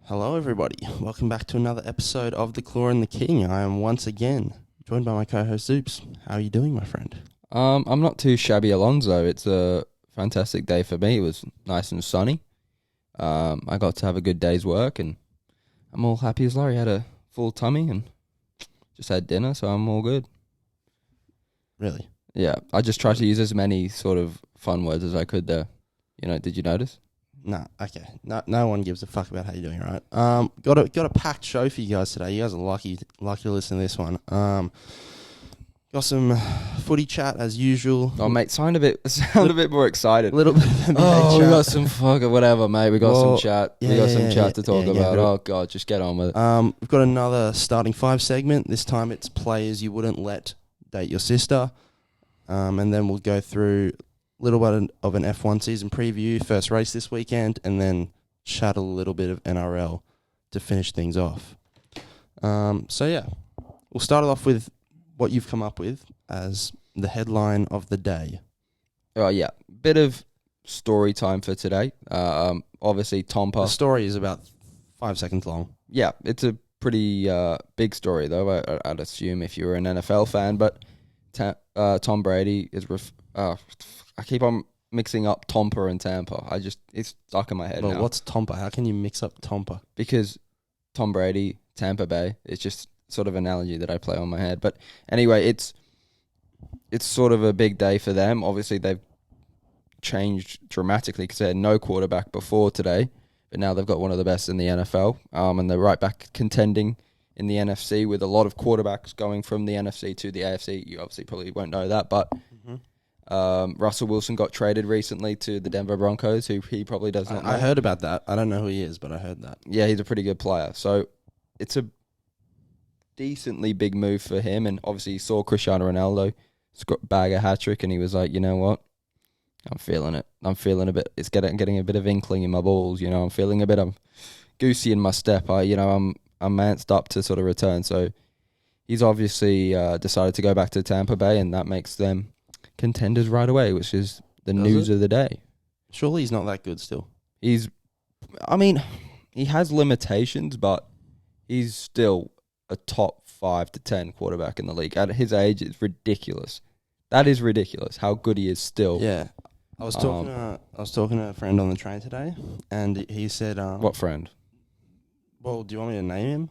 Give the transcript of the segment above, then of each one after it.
Hello, everybody. Welcome back to another episode of The Claw and the King. I am once again joined by my co-host Zoops. How are you doing, my friend? I'm not too shabby, Alonso. It's a fantastic day for me. It was nice and sunny. I got to have a good day's work, and I'm all happy as Larry. Had a full tummy and just had dinner, so I'm all good. Really? Yeah, I just tried to use as many sort of fun words as I could there. Did you notice? Nah, okay. No one gives a fuck about how you're doing, right? Got a packed show for you guys today. You guys are lucky to listen to this one. Got some footy chat as usual. Oh, mate, sound a bit more excited. A little bit of NBA we chat. got some fucking whatever, mate. We got some chat. We got some chat to talk about. Oh, God, just get on with it. We've got another starting five segment. This time it's players you wouldn't let date your sister. And then we'll go through a little bit of an F1 season preview, first race this weekend, and then chat a little bit of NRL to finish things off. We'll start it off with what you've come up with as the headline of the day. Oh, yeah. Bit of story time for today. Obviously, Tompa. The story is about 5 seconds long. Yeah, it's a pretty big story, though, I'd assume, if you're an NFL fan. But Tom Brady is... I keep on mixing up Tompa and Tampa. It's stuck in my head now. What's Tompa? How can you mix up Tompa? Because Tom Brady, Tampa Bay, it's just sort of an analogy that I play on my head. But anyway, it's sort of a big day for them. Obviously, they've changed dramatically because they had no quarterback before today, but now they've got one of the best in the NFL, and they're right back contending in the NFC with a lot of quarterbacks going from the NFC to the AFC. You obviously probably won't know that, but Russell Wilson got traded recently to the Denver Broncos, who he probably does not know. I heard about that. I don't know who he is, but I heard that. Yeah, he's a pretty good player. So it's a decently big move for him. And obviously he saw Cristiano Ronaldo bag a hat-trick, and he was like, you know what? I'm feeling it. I'm feeling a bit. It's getting a bit of inkling in my balls. I'm feeling a bit of goosey in my step. I'm manced up to sort of return. So he's obviously decided to go back to Tampa Bay, and that makes them contenders right away, which is the news of the day. Surely he's not that good still. He has limitations, but he's still a top 5 to 10 quarterback in the league. At his age, it's ridiculous. That is ridiculous how good he is still. Yeah. I was talking to a friend on the train today, and he said... what friend? Well, do you want me to name him?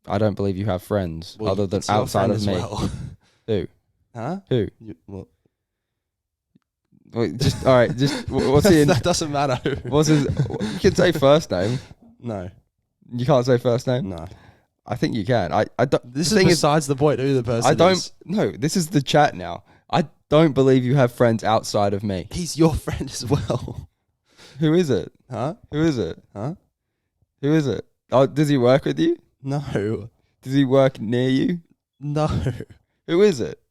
I don't believe you have friends other than outside of me. Well. Who? Huh? Who? Wait, just all right. Just what's he? That doesn't matter. What's his? You can say first name. No, you can't say first name. No, I think you can. I don't. This is besides the point who the person. I don't. Is. No, this is the chat now. I don't believe you have friends outside of me. He's your friend as well. Who is it? Huh? Who is it? Huh? Who is it? Oh, does he work with you? No. Does he work near you? No. Who is it?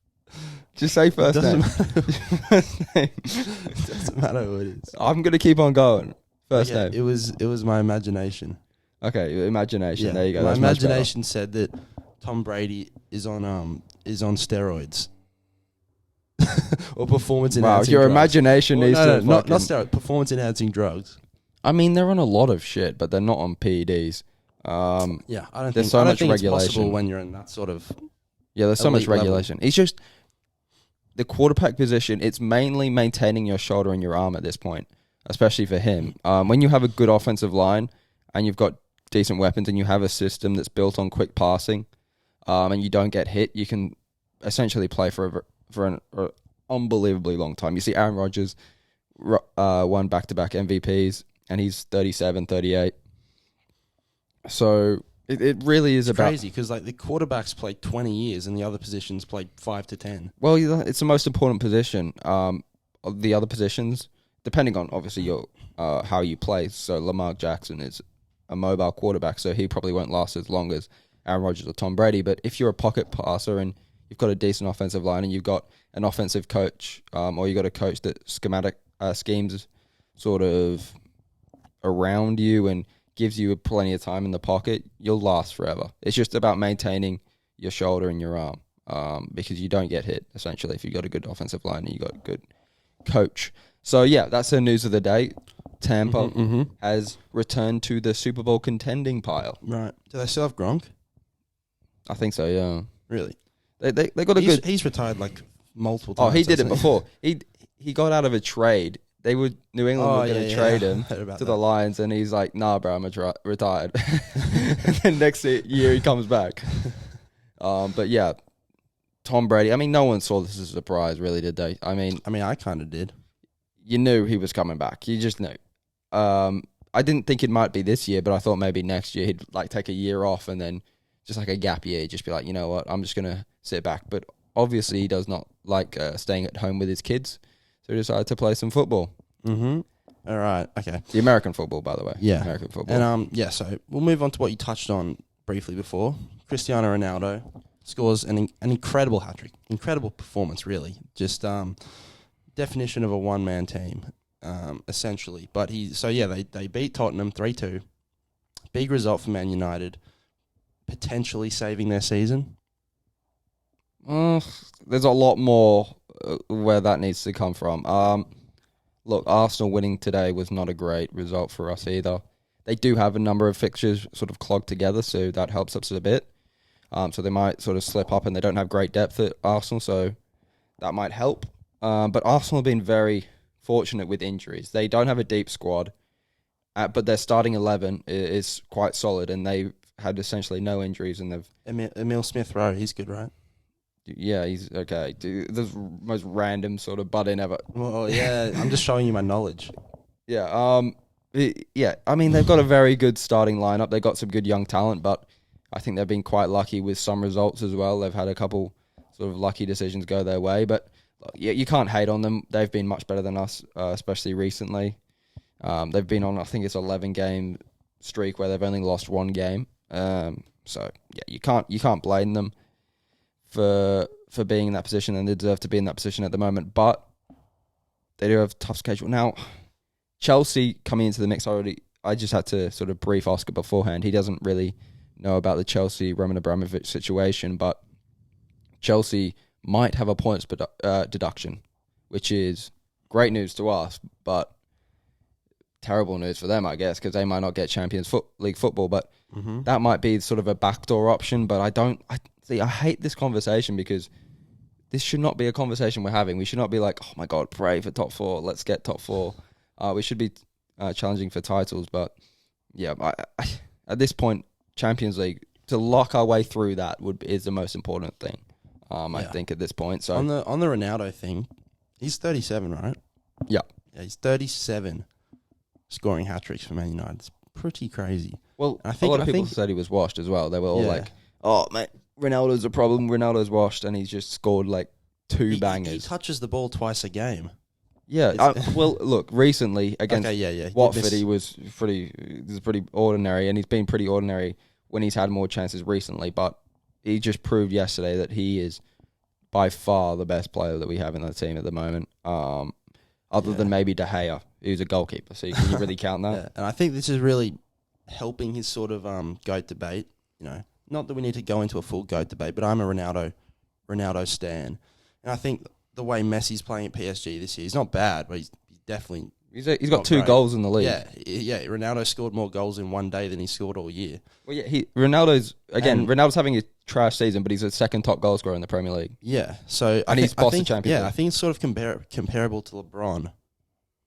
Just say first name. First name. It doesn't matter who it is. I'm gonna keep on going. First name. It was my imagination. Okay, imagination. Yeah. There you go. My imagination said that Tom Brady is on steroids. Or performance enhancing your drugs. Imagination needs to not steroids, performance enhancing drugs. I mean, they're on a lot of shit, but they're not on PEDs. I don't think there's so much regulation. It's possible when you're in that sort of there's so much regulation. Level. It's just the quarterback position. It's mainly maintaining your shoulder and your arm at this point, especially for him. When you have a good offensive line and you've got decent weapons and you have a system that's built on quick passing, and you don't get hit, you can essentially play for an unbelievably long time. You see Aaron Rodgers won back-to-back MVPs, and he's 37, 38. So it really is about... crazy, because the quarterbacks played 20 years and the other positions played 5 to 10. Well, it's the most important position. The other positions, depending on, obviously, your how you play. So Lamar Jackson is a mobile quarterback, so he probably won't last as long as Aaron Rodgers or Tom Brady. But if you're a pocket passer and you've got a decent offensive line and you've got an offensive coach, or you've got a coach that schemes sort of around you and gives you plenty of time in the pocket, you'll last forever. It's just about maintaining your shoulder and your arm, because you don't get hit, essentially, if you've got a good offensive line and you've got a good coach. So, yeah, that's the news of the day. Tampa Mm-hmm. has returned to the Super Bowl contending pile. Right. Do they still have Gronk? I think so, yeah. Really? They got a good... He's retired like multiple Oh, times. he did it hasn't before. He got out of a trade. New England were going to trade him to the Lions, and he's like, "Nah, bro, I'm retired." And then next year he comes back. But yeah, Tom Brady. I mean, no one saw this as a surprise, really, did they? I mean, I kind of did. You knew he was coming back. You just knew. I didn't think it might be this year, but I thought maybe next year he'd like take a year off and then just like a gap year, just be like, you know what, I'm just gonna sit back. But obviously, he does not like staying at home with his kids. So he decided to play some football. Mm-hmm. All right. Okay. The American football, by the way. Yeah. American football. And so we'll move on to what you touched on briefly before. Cristiano Ronaldo scores an incredible hat-trick. Incredible performance, really. Just definition of a one-man team, essentially. But they beat Tottenham 3-2. Big result for Man United. Potentially saving their season. There's a lot more where that needs to come from. Look, Arsenal winning today was not a great result for us either. They do have a number of fixtures sort of clogged together, so that helps us a bit. So they might sort of slip up, and they don't have great depth at Arsenal, so that might help. But Arsenal have been very fortunate with injuries. They don't have a deep squad, but their starting 11 is quite solid, and they've had essentially no injuries. And they've Emil Smith-Rowe, he's good, right? Yeah, he's okay. Dude, the most random sort of butt in ever. Well, yeah, I'm just showing you my knowledge. Yeah, I mean, they've got a very good starting lineup. They've got some good young talent, but I think they've been quite lucky with some results as well. They've had a couple sort of lucky decisions go their way, but yeah, you can't hate on them. They've been much better than us, especially recently. They've been on, I think it's 11-game streak where they've only lost one game. So yeah, you can't blame them for being in that position, and they deserve to be in that position at the moment. But they do have a tough schedule now. Chelsea coming into the mix already. I just had to sort of brief Oscar beforehand. He doesn't really know about the Chelsea Roman Abramovich situation, but Chelsea might have a points deduction, which is great news to us, but terrible news for them, I guess, because they might not get Champions League football. But that might be sort of a backdoor option. But I hate this conversation because this should not be a conversation we're having. We should not be like, oh my God, pray for top 4. Let's get top 4. We should be challenging for titles. But yeah, at this point, Champions League, to lock our way through that is the most important thing. I think at this point. So on the Ronaldo thing, he's 37, right? Yeah, he's 37, scoring hat tricks for Man United. It's pretty crazy. Well, a lot of people said he was washed as well. They were all like, "Oh, mate, Ronaldo's a problem. Ronaldo's washed," and he's just scored like 2 bangers. He touches the ball twice a game. Yeah. Well, look, recently against Watford, he was pretty ordinary, and he's been pretty ordinary when he's had more chances recently. But he just proved yesterday that he is by far the best player that we have in the team at the moment. Other than maybe De Gea, who's a goalkeeper. So can you really count that? Yeah. And I think this is really helping his sort of GOAT debate. You know, not that we need to go into a full GOAT debate, but I'm a Ronaldo stan, and I think the way Messi's playing at PSG this year, he's not bad, but he's definitely he's got 2 goals in the league. Yeah. Ronaldo scored more goals in one day than he scored all year. Well, yeah, Ronaldo's having a trash season, but he's the second top goal scorer in the Premier League. Yeah, so he's bossed the Champions League. Yeah, I think it's sort of comparable to LeBron,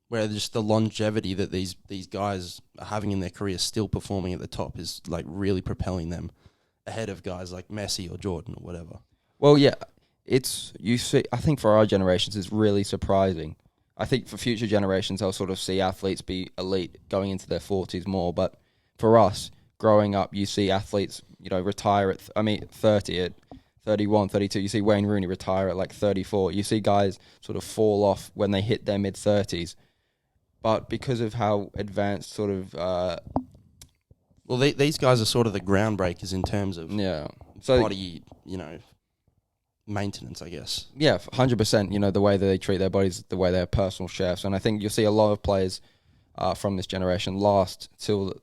where just the longevity that these guys are having in their careers, still performing at the top, is like really propelling them ahead of guys like Messi or Jordan or whatever. Well, yeah, I think for our generations, it's really surprising. I think for future generations, they'll sort of see athletes be elite going into their 40s more. But for us, growing up, you see athletes, retire at 30, at 31, 32. You see Wayne Rooney retire at like 34. You see guys sort of fall off when they hit their mid-30s. But because of how advanced sort of... these guys are sort of the groundbreakers in terms of body, maintenance, I guess. Yeah, 100%. The way that they treat their bodies, the way they're personal chefs. And I think you'll see a lot of players from this generation last till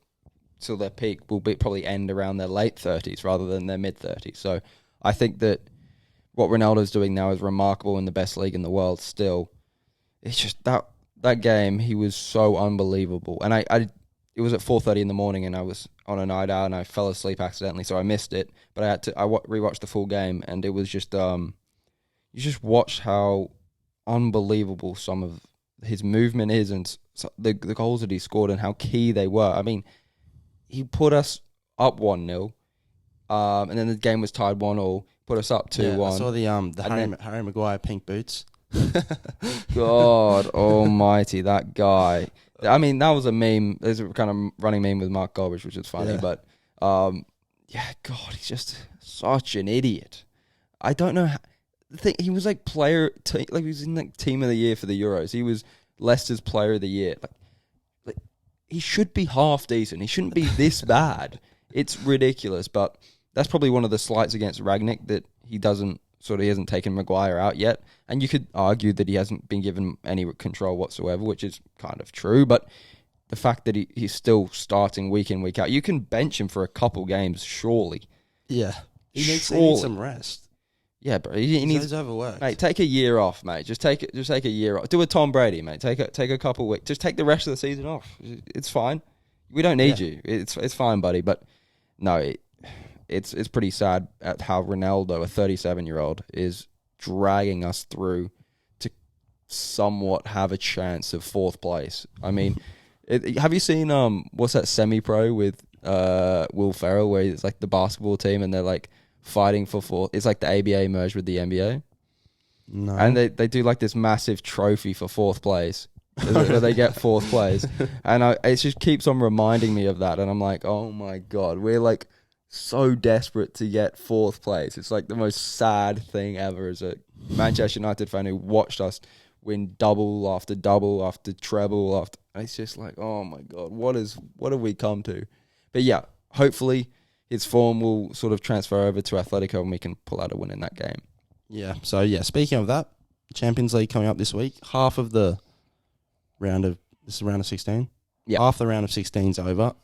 their peak will probably end around their late 30s rather than their mid-30s. So I think that what Ronaldo's doing now is remarkable in the best league in the world still. It's just that that game, he was so unbelievable. And it was at 4:30 in the morning, and I was on a night out, and I fell asleep accidentally, so I missed it. But I rewatched the full game, and it was just you just watch how unbelievable some of his movement is, and the goals that he scored, and how key they were. I mean, he put us up 1-0, and then the game was tied 1-1. Put us up 2-1. I saw the Harry Maguire pink boots. God almighty, that guy. I mean, that was a meme. There's a kind of running meme with Mark Goldrich, which is funny. But, God, he's just such an idiot. I don't know how... he was like he was in like team of the year for the Euros. He was Leicester's player of the year. Like he should be half decent. He shouldn't be this bad. It's ridiculous, but that's probably one of the slights against Rangnick, that he hasn't taken Maguire out yet. And you could argue that he hasn't been given any control whatsoever, which is kind of true. But the fact that he's still starting week in, week out, you can bench him for a couple games, surely. Yeah. He needs some rest. Yeah, bro. He's overworked. Mate, take a year off, mate. Just take a year off. Do a Tom Brady, mate. Take a couple weeks. Just take the rest of the season off. It's fine. We don't need you. It's fine, buddy. But no, it's pretty sad at how Ronaldo, a 37-year-old, is dragging us through to somewhat have a chance of fourth place. I mean, have you seen what's that semi-pro with Will Ferrell, where it's like the basketball team and they're like fighting for fourth? It's like the ABA merged with the NBA. No. And they do like this massive trophy for fourth place. Where they get fourth place. And it just keeps on reminding me of that. And I'm like, oh my God, we're like so desperate to get fourth place. It's like the most sad thing ever as a Manchester United fan who watched us win double after treble after. It's just like, oh my God, what have we come to? But yeah, hopefully his form will sort of transfer over to Atletico and we can pull out a win in that game. Yeah. So yeah, speaking of that, Champions League coming up this week. Half of the round of 16. Yeah. Half the round of 16's over.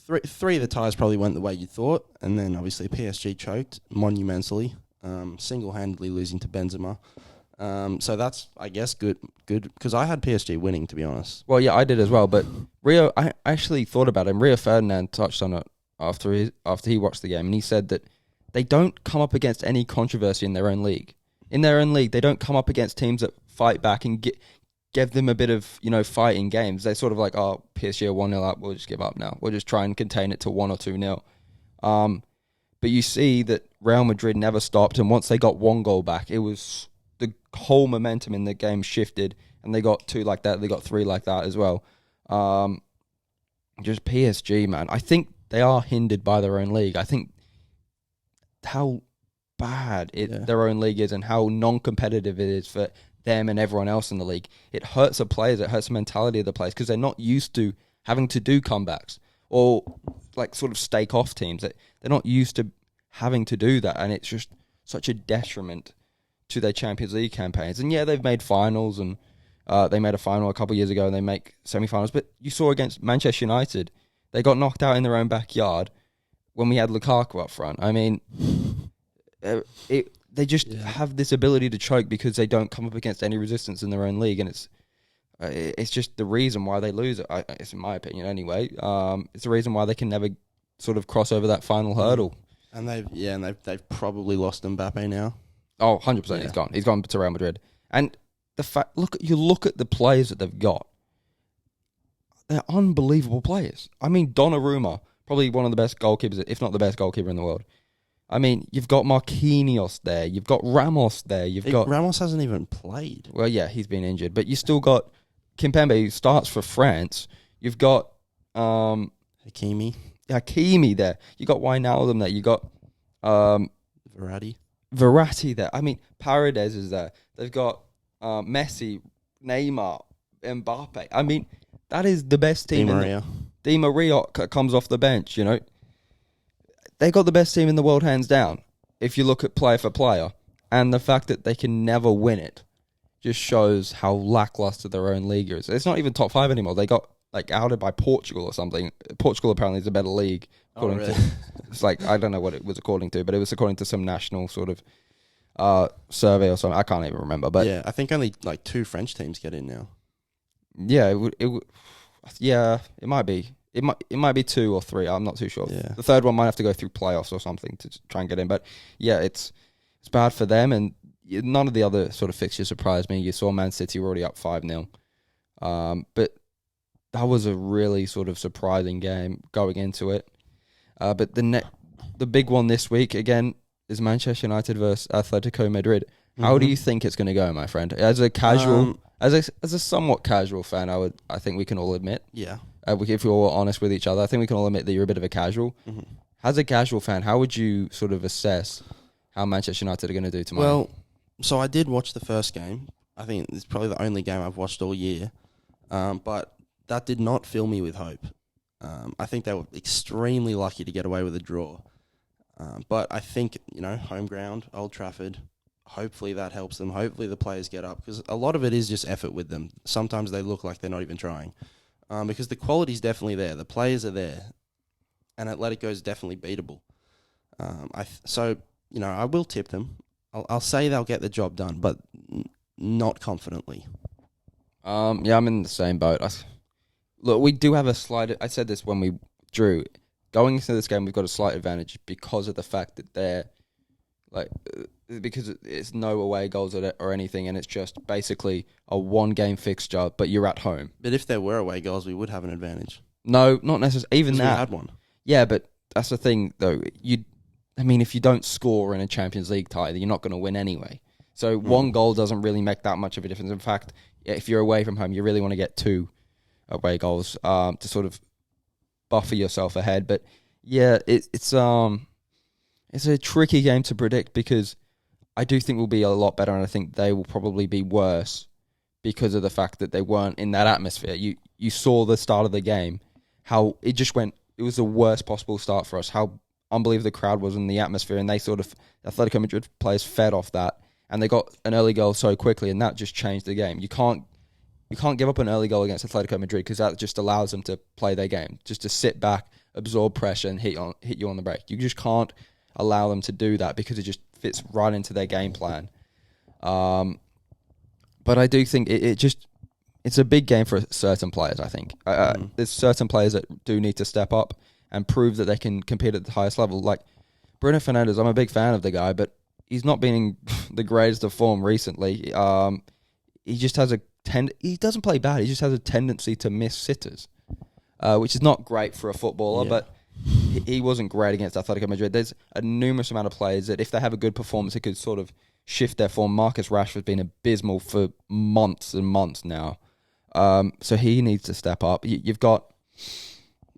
Three of the ties probably went the way you thought, and then obviously PSG choked monumentally, single-handedly losing to Benzema. So that's, I guess, good because I had PSG winning, to be honest. Well, yeah, I did as well. But Rio, I actually thought about him. Rio Ferdinand touched on it after he watched the game, and he said that they don't come up against any controversy in their own league. In their own league, they don't come up against teams that fight back and give them a bit of, fight in games. They're sort of like, oh, PSG are 1-0 up, we'll just give up now. We'll just try and contain it to 1 or 2-0. But you see that Real Madrid never stopped, and once they got one goal back, it was the whole momentum in the game shifted, and they got 2 like that, they got 3 like that as well. Just PSG, man. I think they are hindered by their own league. I think how bad their own league is and how non-competitive it is for them and everyone else in the league. It hurts the players. It hurts the mentality of the players because they're not used to having to do comebacks or like sort of stake off teams. They're not used to having to do that, and it's just such a detriment to their Champions League campaigns. And yeah, they've made finals, and they made a final a couple of years ago, and they make semi-finals. But you saw against Manchester United, they got knocked out in their own backyard when we had Lukaku up front. I mean, they just have this ability to choke because they don't come up against any resistance in their own league, and it's just the reason why they lose it. It's in my opinion, anyway. It's the reason why they can never sort of cross over that final hurdle. And they've probably lost Mbappe now. Oh, 100%. Yeah. He's gone. He's gone to Real Madrid. And the fact, look at the players that they've got. They're unbelievable players. I mean, Donnarumma, probably one of the best goalkeepers, if not the best goalkeeper in the world. I mean, you've got Marquinhos there. You've got Ramos there. Ramos hasn't even played. Well, yeah, he's been injured. But you still got Kimpembe, who starts for France. You've got Hakimi there. You got Wijnaldum there. You got Verratti there. I mean, Paredes is there. They've got Messi, Neymar, Mbappe. I mean, that is the best team. Di Maria comes off the bench, They got the best team in the world, hands down, if you look at player for player. And the fact that they can never win it just shows how lackluster their own league is. It's not even top 5 anymore. They got outed by Portugal or something. Portugal apparently is a better league. According to, it's I don't know what it was according to, but it was according to some national sort of survey or something. I can't even remember, but yeah, I think only like 2 French teams get in now. yeah, yeah, it might be. It might be 2 or 3. I'm not too sure. Yeah. The third one might have to go through playoffs or something to try and get in. But yeah, it's bad for them, and none of the other sort of fixtures surprised me. You saw Man City were already up 5-0, but that was a really sort of surprising game going into it. But the big one this week again is Manchester United versus Atletico Madrid. How do you think it's going to go, my friend? As a casual, as a somewhat casual fan, I think we can all admit. Yeah. If we're all honest with each other, I think we can all admit that you're a bit of a casual. Mm-hmm. As a casual fan, how would you sort of assess how Manchester United are going to do tomorrow? Well, so I did watch the first game. I think it's probably the only game I've watched all year. But that did not fill me with hope. I think they were extremely lucky to get away with a draw. But I think, home ground, Old Trafford, hopefully that helps them. Hopefully the players get up, because a lot of it is just effort with them. Sometimes they look like they're not even trying. Because the quality's definitely there. The players are there. And Atletico is definitely beatable. I will tip them. I'll say they'll get the job done, but not confidently. Yeah, I'm in the same boat. Look, we do have a slight... I said this when we drew. Going into this game, we've got a slight advantage because of the fact that they're... because it's no away goals or anything, and it's just basically a one-game fixture, but you're at home. But if there were away goals, we would have an advantage. No, not necessarily. Even that. We had one. Yeah, but that's the thing, though. If you don't score in a Champions League tie, you're not going to win anyway. So one goal doesn't really make that much of a difference. In fact, if you're away from home, you really want to get 2 away goals to sort of buffer yourself ahead. But yeah, it's a tricky game to predict because I do think we'll be a lot better, and I think they will probably be worse because of the fact that they weren't in that atmosphere. You saw the start of the game, how it just went. It was the worst possible start for us. How unbelievable the crowd was in the atmosphere, and they sort of Atletico Madrid players fed off that, and they got an early goal so quickly, and that just changed the game. You can't give up an early goal against Atletico Madrid because that just allows them to play their game, just to sit back, absorb pressure, and hit you on the break. You just can't allow them to do that because it just fits right into their game plan. But I do think it's a big game for certain players, I think. There's certain players that do need to step up and prove that they can compete at the highest level. Like Bruno Fernandes, I'm a big fan of the guy, but he's not been in the greatest of form recently. He just has he doesn't play bad, he just has a tendency to miss sitters, which is not great for a footballer, but he wasn't great against Atletico Madrid. There's a numerous amount of players that if they have a good performance, it could sort of shift their form. Marcus Rashford's been abysmal for months and months now. So he needs to step up. It's got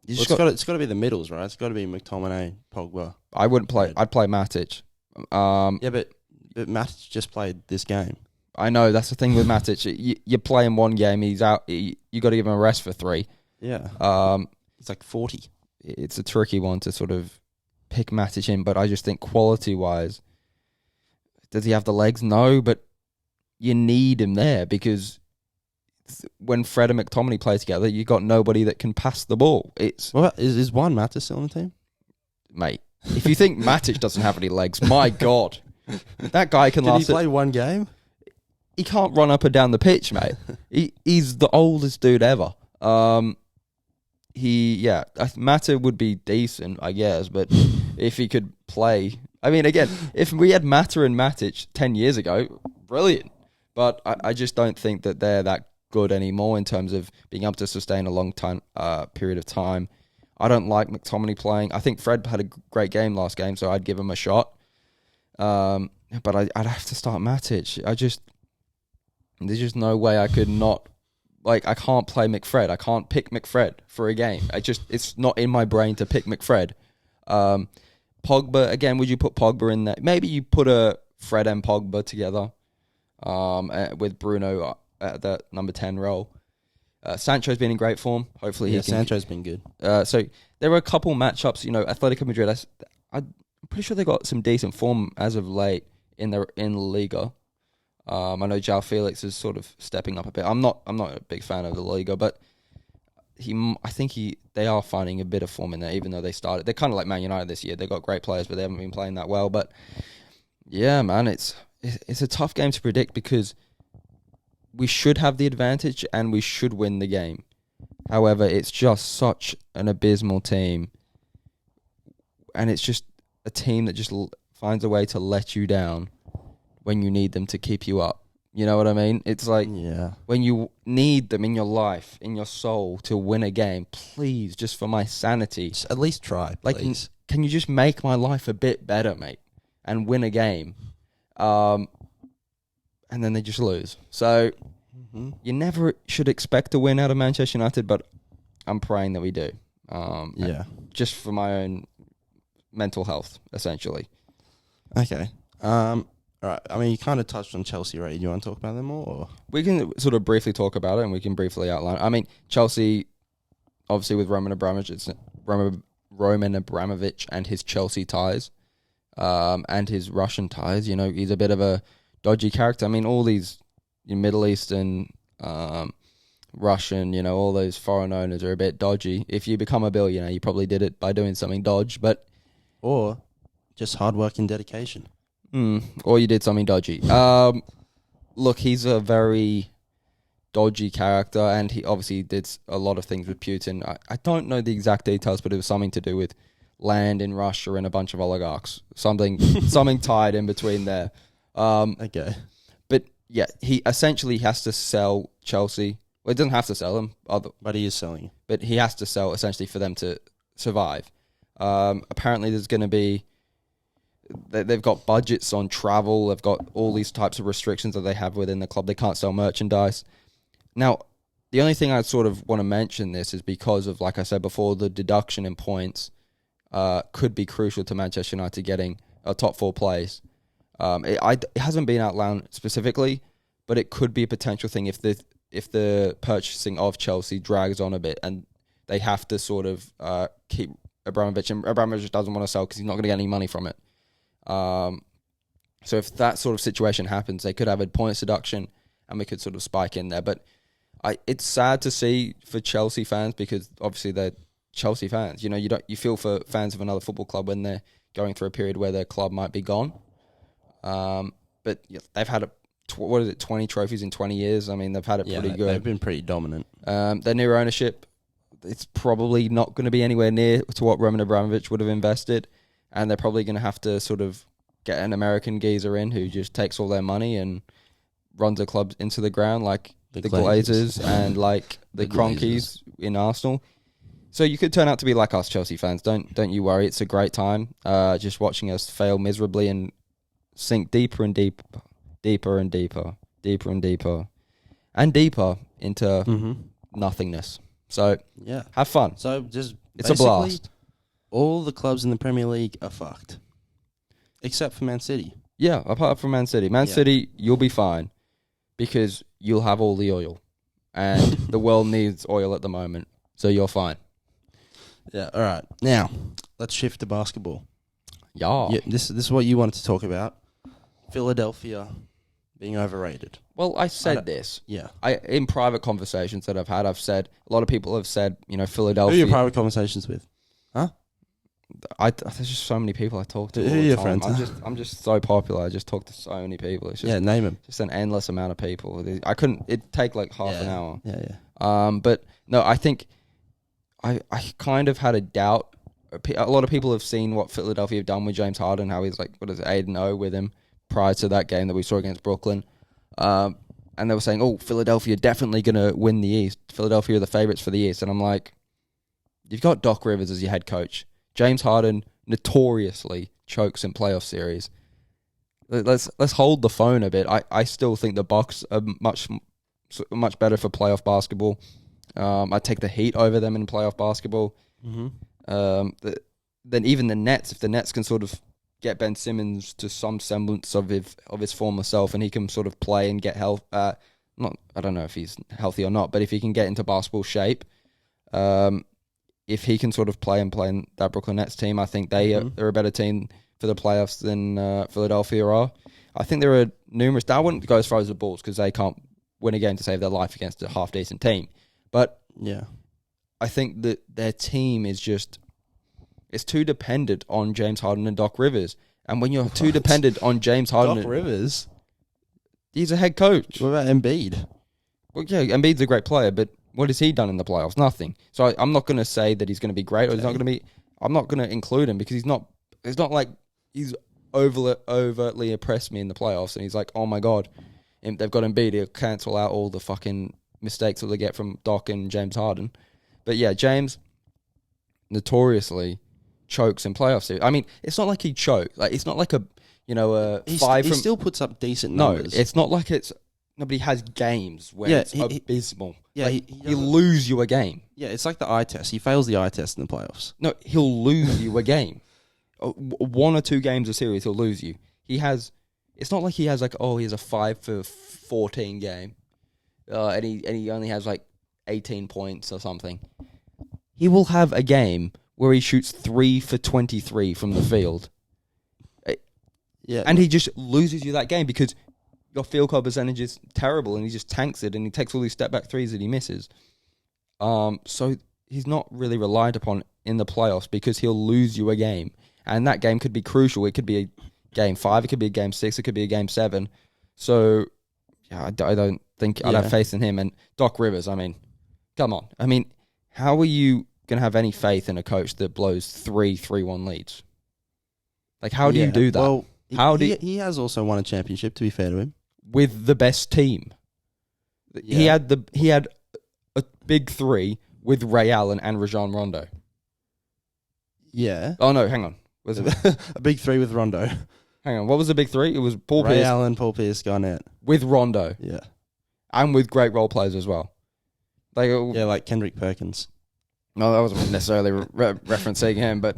to be the middles, right? It's got to be McTominay, Pogba. I'd play Matic. But Matic just played this game. I know, that's the thing with Matic. You play him one game, he's out. You got to give him a rest for 3. Yeah. It's like 40. It's a tricky one to sort of pick Matic in, but I just think quality-wise, does he have the legs? No, but you need him there because when Fred and McTominay play together, you got nobody that can pass the ball. Is Juan Mata still on the team? Mate, if you think Matic doesn't have any legs, my God. That guy can last... Did he play one game? He can't run up and down the pitch, mate. He's the oldest dude ever. Mata would be decent, I guess, but if he could play... I mean, again, if we had Mata and Matic 10 years ago, brilliant. But I just don't think that they're that good anymore in terms of being able to sustain a long time period of time. I don't like McTominay playing. I think Fred had a great game last game, so I'd give him a shot. But I'd have to start Matic. There's just no way I could not... I can't play McFred. I can't pick McFred for a game. It's not in my brain to pick McFred. Pogba, again, would you put Pogba in there? Maybe you put a Fred and Pogba together with Bruno at the number 10 role. Sancho's been in great form. Hopefully Sancho's been good. So there were a couple matchups. Atletico Madrid, I'm pretty sure they got some decent form as of late in La Liga. I know João Felix is sort of stepping up a bit. I'm not a big fan of the Liga, but I think they are finding a bit of form in there, even though they started. They're kind of like Man United this year. They got great players, but they haven't been playing that well. But yeah, man, it's it's a tough game to predict because we should have the advantage and we should win the game. However, it's just such an abysmal team, and it's just a team that just finds a way to let you down when you need them to keep you up. You know what I mean? It's like when you need them in your life, in your soul to win a game, please, just for my sanity. Just at least try, please. Can you just make my life a bit better, mate, and win a game? And then they just lose. So you never should expect to win out of Manchester United, but I'm praying that we do. Just for my own mental health, essentially. Okay. All right. I mean, you kind of touched on Chelsea already. Do you want to talk about them more? Or? We can sort of briefly talk about it, and we can briefly outline. I mean, Chelsea, obviously with Roman Abramovich and his Chelsea ties, and his Russian ties. You know, he's a bit of a dodgy character. I mean, all these Middle Eastern, Russian, you know, all those foreign owners are a bit dodgy. If you become a billionaire, you probably did it by doing something dodge, or just hard work and dedication. Or you did something dodgy. Look, he's a very dodgy character, and he obviously did a lot of things with Putin. I don't know the exact details, but it was something to do with land in Russia and a bunch of oligarchs. Something tied in between there. Okay. But yeah, he essentially has to sell Chelsea. Well, he doesn't have to sell them, but he is selling. But he has to sell essentially for them to survive. Apparently, there's going to be. They've got budgets on travel. They've got all these types of restrictions that they have within the club. They can't sell merchandise. Now, the only thing I sort of want to mention this is because of, like I said before, the deduction in points could be crucial to Manchester United getting a top 4 place. It hasn't been outlined specifically, but it could be a potential thing if the purchasing of Chelsea drags on a bit and they have to sort of keep Abramovich, and Abramovich doesn't want to sell because he's not going to get any money from it. So if that sort of situation happens, they could have a points deduction and we could sort of spike in there. But it's sad to see for Chelsea fans because obviously they're Chelsea fans. You know, you feel for fans of another football club when they're going through a period where their club might be gone. But they've had 20 trophies in 20 years. I mean, they've had it pretty good. They've been pretty dominant. Their new ownership, it's probably not going to be anywhere near to what Roman Abramovich would have invested. And they're probably going to have to sort of get an American geezer in who just takes all their money and runs the club into the ground like the Glazers and like the Cronkies in Arsenal. So you could turn out to be like us Chelsea fans. Don't you worry. It's a great time just watching us fail miserably and sink deeper and deeper into nothingness. So have fun. So just it's a blast. All the clubs in the Premier League are fucked. Except for Man City. Yeah, apart from Man City. Man City, you'll be fine because you'll have all the oil. And the world needs oil at the moment, so you're fine. Yeah, all right. Now, let's shift to basketball. Yeah. This is what you wanted to talk about. Philadelphia being overrated. Well, I said this. Yeah. In private conversations that I've had, I've said, a lot of people have said, you know, Philadelphia. Who are your private conversations with? Huh? There's just so many people I talk to. Who are your friends? I'm just so popular. I just talk to so many people. It's just, name them. Just an endless amount of people. It'd take like half an hour. Yeah. But no, I think I kind of had a doubt. A lot of people have seen what Philadelphia have done with James Harden, how he's like, 8-0 with him prior to that game that we saw against Brooklyn. And they were saying, oh, Philadelphia definitely going to win the East. Philadelphia are the favorites for the East. And I'm like, you've got Doc Rivers as your head coach. James Harden notoriously chokes in playoff series. Let's hold the phone a bit. I still think the Bucks are much better for playoff basketball. I take the Heat over them in playoff basketball. Mm-hmm. Then even the Nets, if the Nets can sort of get Ben Simmons to some semblance of his former self, and he can sort of play and get health. I don't know if he's healthy or not, but if he can get into basketball shape, if he can sort of play in that Brooklyn Nets team, I think they're a better team for the playoffs than Philadelphia are. I think there are numerous. I wouldn't go as far as the Bulls because they can't win a game to save their life against a half decent team. But I think that their team is just it's too dependent on James Harden and Doc Rivers. And when you're too dependent on James Harden, Doc Rivers, he's a head coach. What about Embiid? Well, yeah, Embiid's a great player, but what has he done in the playoffs? Nothing. So I'm not going to say that he's going to be great or he's not going to be. I'm not going to include him because he's not. It's not like he's overtly impressed me in the playoffs, and he's like, oh my god, and they've got Embiid. He'll cancel out all the fucking mistakes that they get from Doc and James Harden. But yeah, James notoriously chokes in playoffs. I mean, it's not like he choked. Like it's not like a He still puts up decent numbers. No, it's not like it's. Nobody has games where it's abysmal. Yeah, like, he'll lose you a game. Yeah, it's like the eye test. He fails the eye test in the playoffs. No, he'll lose you a game. 1 or 2 games a series, he'll lose you. He has. It's not like he has he has a 5 for 14 game, and he only has like 18 points or something. He will have a game where he shoots 3 for 23 from the field. Yeah, and he just loses you that game because your field goal percentage is terrible, and he just tanks it, and he takes all these step back threes that he misses. So he's not really relied upon in the playoffs because he'll lose you a game, and that game could be crucial. It could be a game 5, it could be a game 6, it could be a game 7. So yeah, I don't think I'd have faith in him. And Doc Rivers, I mean, come on. I mean, how are you gonna have any faith in a coach that blows 3-1 leads? Like, how do you do that? Well, he has also won a championship, to be fair to him, with the best team. Yeah. He had a big 3 with Ray Allen and Rajon Rondo. Yeah. Oh no, hang on. Was it a big 3 with Rondo? Hang on. What was the big 3? It was Paul Ray Pierce, Allen, Paul Pierce, Garnett with Rondo. Yeah. And with great role players as well. Like Kendrick Perkins. No, that wasn't necessarily referencing him, but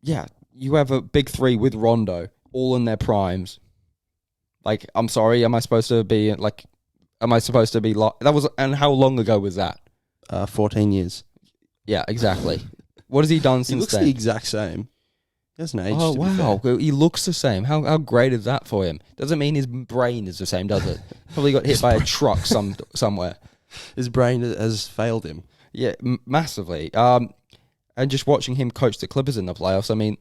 yeah, you have a big 3 with Rondo, all in their primes. Like, I'm sorry, am I supposed to be that was, and how long ago was that? 14 years. Yeah, exactly. What has he done since then? He looks the exact same. He hasn't aged. Oh, wow. He looks the same. How great is that for him? Doesn't mean his brain is the same, does it? Probably got hit by a truck somewhere. His brain has failed him. Yeah, massively. And just watching him coach the Clippers in the playoffs, I mean,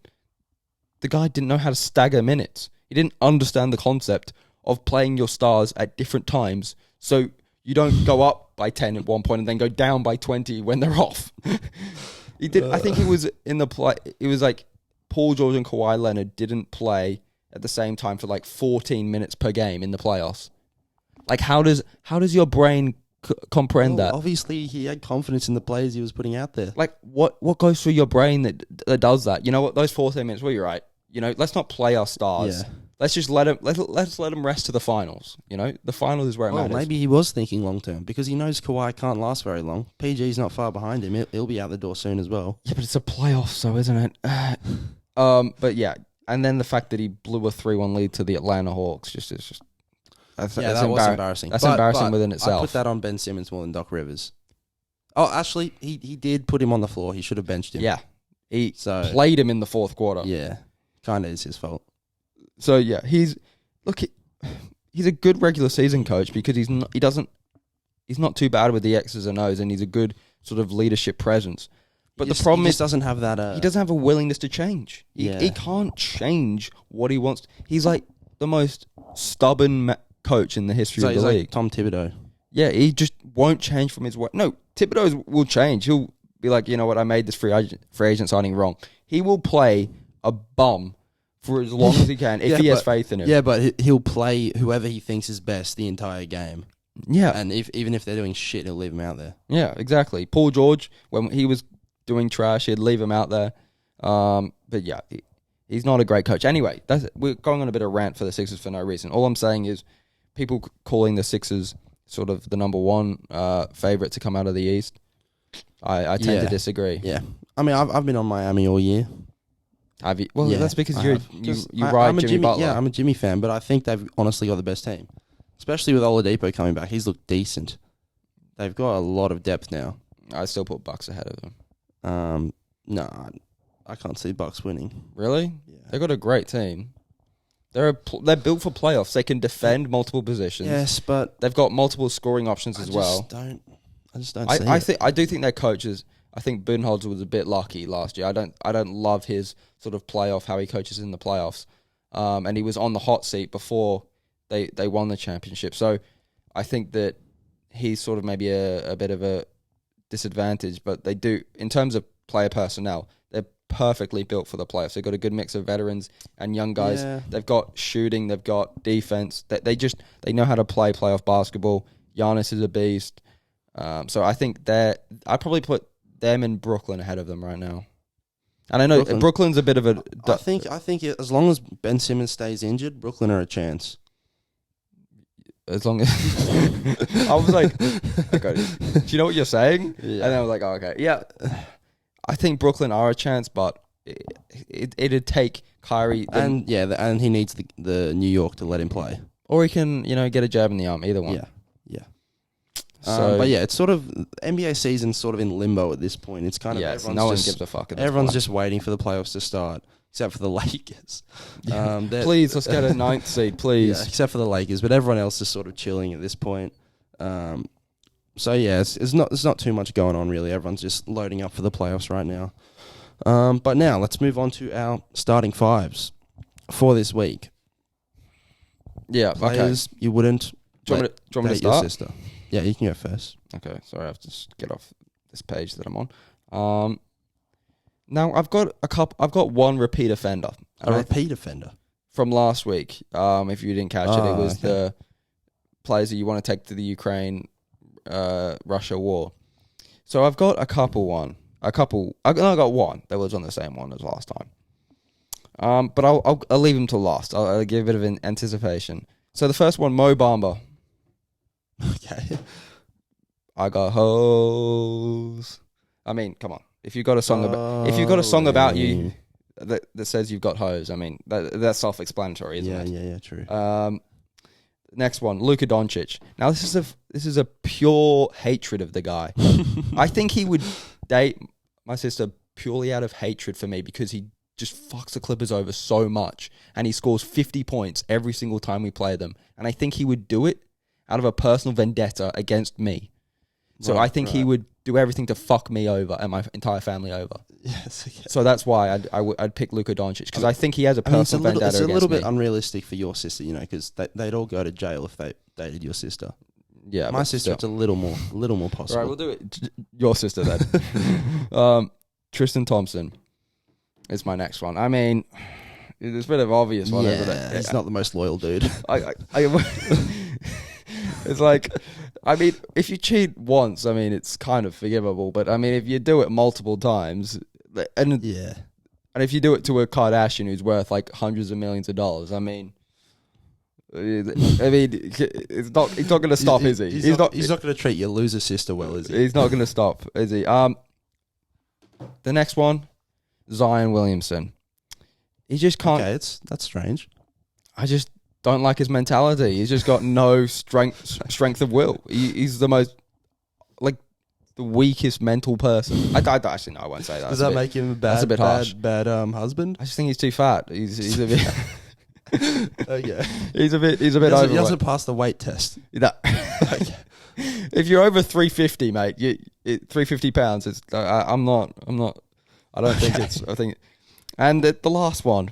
the guy didn't know how to stagger minutes. He didn't understand the concept of playing your stars at different times, so you don't go up by 10 at one point and then go down by 20 when they're off. He did. I think it was in the play. It was like Paul George and Kawhi Leonard didn't play at the same time for like 14 minutes per game in the playoffs. Like, how does your brain comprehend that? Obviously, he had confidence in the players he was putting out there. Like, what goes through your brain that does that? You know what? Those 14 minutes. Well, you're right. You know, let's not play our stars. Yeah. Let's just let him rest to the finals. You know, the finals is where it matters. Maybe he was thinking long term because he knows Kawhi can't last very long. PG's not far behind him. He'll be out the door soon as well. Yeah, but it's a playoff, so isn't it? But yeah, and then the fact that he blew a 3-1 lead to the Atlanta Hawks that was embarrassing. That's embarrassing within itself. I put that on Ben Simmons more than Doc Rivers. Oh, actually, he did put him on the floor. He should have benched him. Yeah, he played him in the fourth quarter. Yeah, kind of is his fault. So yeah, he's a good regular season coach because he's not too bad with the X's and O's, and he's a good sort of leadership presence. But the problem is, doesn't have that. He doesn't have a willingness to change. He can't change what he wants. He's like the most stubborn coach in the history of the league. Like Tom Thibodeau. Yeah, he just won't change from his way. No, Thibodeau will change. He'll be like, you know what, I made this free agent signing wrong. He will play a bum for as long as he can if he has faith in him. Yeah, but he'll play whoever he thinks is best the entire game. Yeah. And even if they're doing shit, he'll leave them out there. Yeah, exactly. Paul George, when he was doing trash, he'd leave him out there. But yeah, he's not a great coach. Anyway, we're going on a bit of rant for the Sixers for no reason. All I'm saying is people calling the Sixers sort of the number 1 favorite to come out of the East. I tend to disagree. Yeah. I mean, I've been on Miami all year. Have you? Well, that's because you ride Jimmy Butler. Yeah, I'm a Jimmy fan, but I think they've honestly got the best team. Especially with Oladipo coming back. He's looked decent. They've got a lot of depth now. I still put Bucks ahead of them. No, I can't see Bucks winning. Really? Yeah. They've got a great team. They're built for playoffs. They can defend multiple positions. Yes, but they've got multiple scoring options as well. I just don't see it. I do think their coaches. I think Budenholzer was a bit lucky last year. I don't love his sort of playoff, how he coaches in the playoffs. And he was on the hot seat before they won the championship. So I think that he's sort of maybe a bit of a disadvantage, but they do, in terms of player personnel, they're perfectly built for the playoffs. They've got a good mix of veterans and young guys. Yeah. They've got shooting, they've got defense. They know how to play playoff basketball. Giannis is a beast. So I think I probably put them in Brooklyn ahead of them right now. And I know Brooklyn's a bit of a... I think as long as Ben Simmons stays injured, Brooklyn are a chance. As long as... I was like, okay, do you know what you're saying? Yeah. And I was like, oh, okay. Yeah. I think Brooklyn are a chance, but it'd take Kyrie... And he needs the New York to let him play. Or he can, get a jab in the arm, either one. Yeah. So, but yeah, it's sort of NBA season's sort of in limbo at this point. It's kind of no one gives a fuck. Everyone's just waiting for the playoffs to start, except for the Lakers. Please, let's get a 9th seed, please. Yeah, except for the Lakers, but everyone else is sort of chilling at this point. So yeah, it's not too much going on really. Everyone's just loading up for the playoffs right now. But now let's move on to our starting fives for this week. Yeah, players you wouldn't. Do you want me to start? Your sister. Yeah, you can go first. Okay, sorry, I have to just get off this page that I'm on. Now I've got one repeat offender. Repeat offender from last week. If you didn't catch it was the players that you want to take to the Ukraine, Russia war. So I've got I got one that was on the same one as last time. But I'll leave him to last. I'll give a bit of an anticipation. So the first one, Mo Bamba. Okay. I got hoes. I mean, come on. If you've got a song about you that says you've got hoes, I mean that's self-explanatory, isn't it? Yeah, true. Next one, Luka Doncic. Now this is a pure hatred of the guy. I think he would date my sister purely out of hatred for me because he just fucks the Clippers over so much and he scores 50 points every single time we play them. And I think he would do it out of a personal vendetta against me. So I think he would do everything to fuck me over and my entire family over. Yes. Okay. So that's why I'd pick Luka Doncic because I think he has a personal vendetta against me. It's a little bit unrealistic for your sister, because they'd all go to jail if they dated your sister. Yeah, my sister, it's a little more possible. Right, we'll do it. Your sister then. Tristan Thompson is my next one. I mean, it's a bit of an obvious one, isn't it? He's not the most loyal dude. It's like, I mean, if you cheat once, I mean, it's kind of forgivable. But I mean, if you do it multiple times, and if you do it to a Kardashian who's worth like hundreds of millions of dollars, I mean, he's not going to stop, is he? He's not going to treat your loser sister well, is he? He's not going to stop, is he? The next one, Zion Williamson. He just can't. Okay, that's strange. I just don't like his mentality. He's just got no strength of will. He's the most, the weakest mental person. I actually, no, I won't say that. Does that make him a bad husband? I just think he's too fat. He's a bit... Okay. He's a bit overweight. He doesn't pass the weight test. Okay. If you're over 350, mate, 350 pounds, it's, I'm not, I don't think it's, I think, and the last one,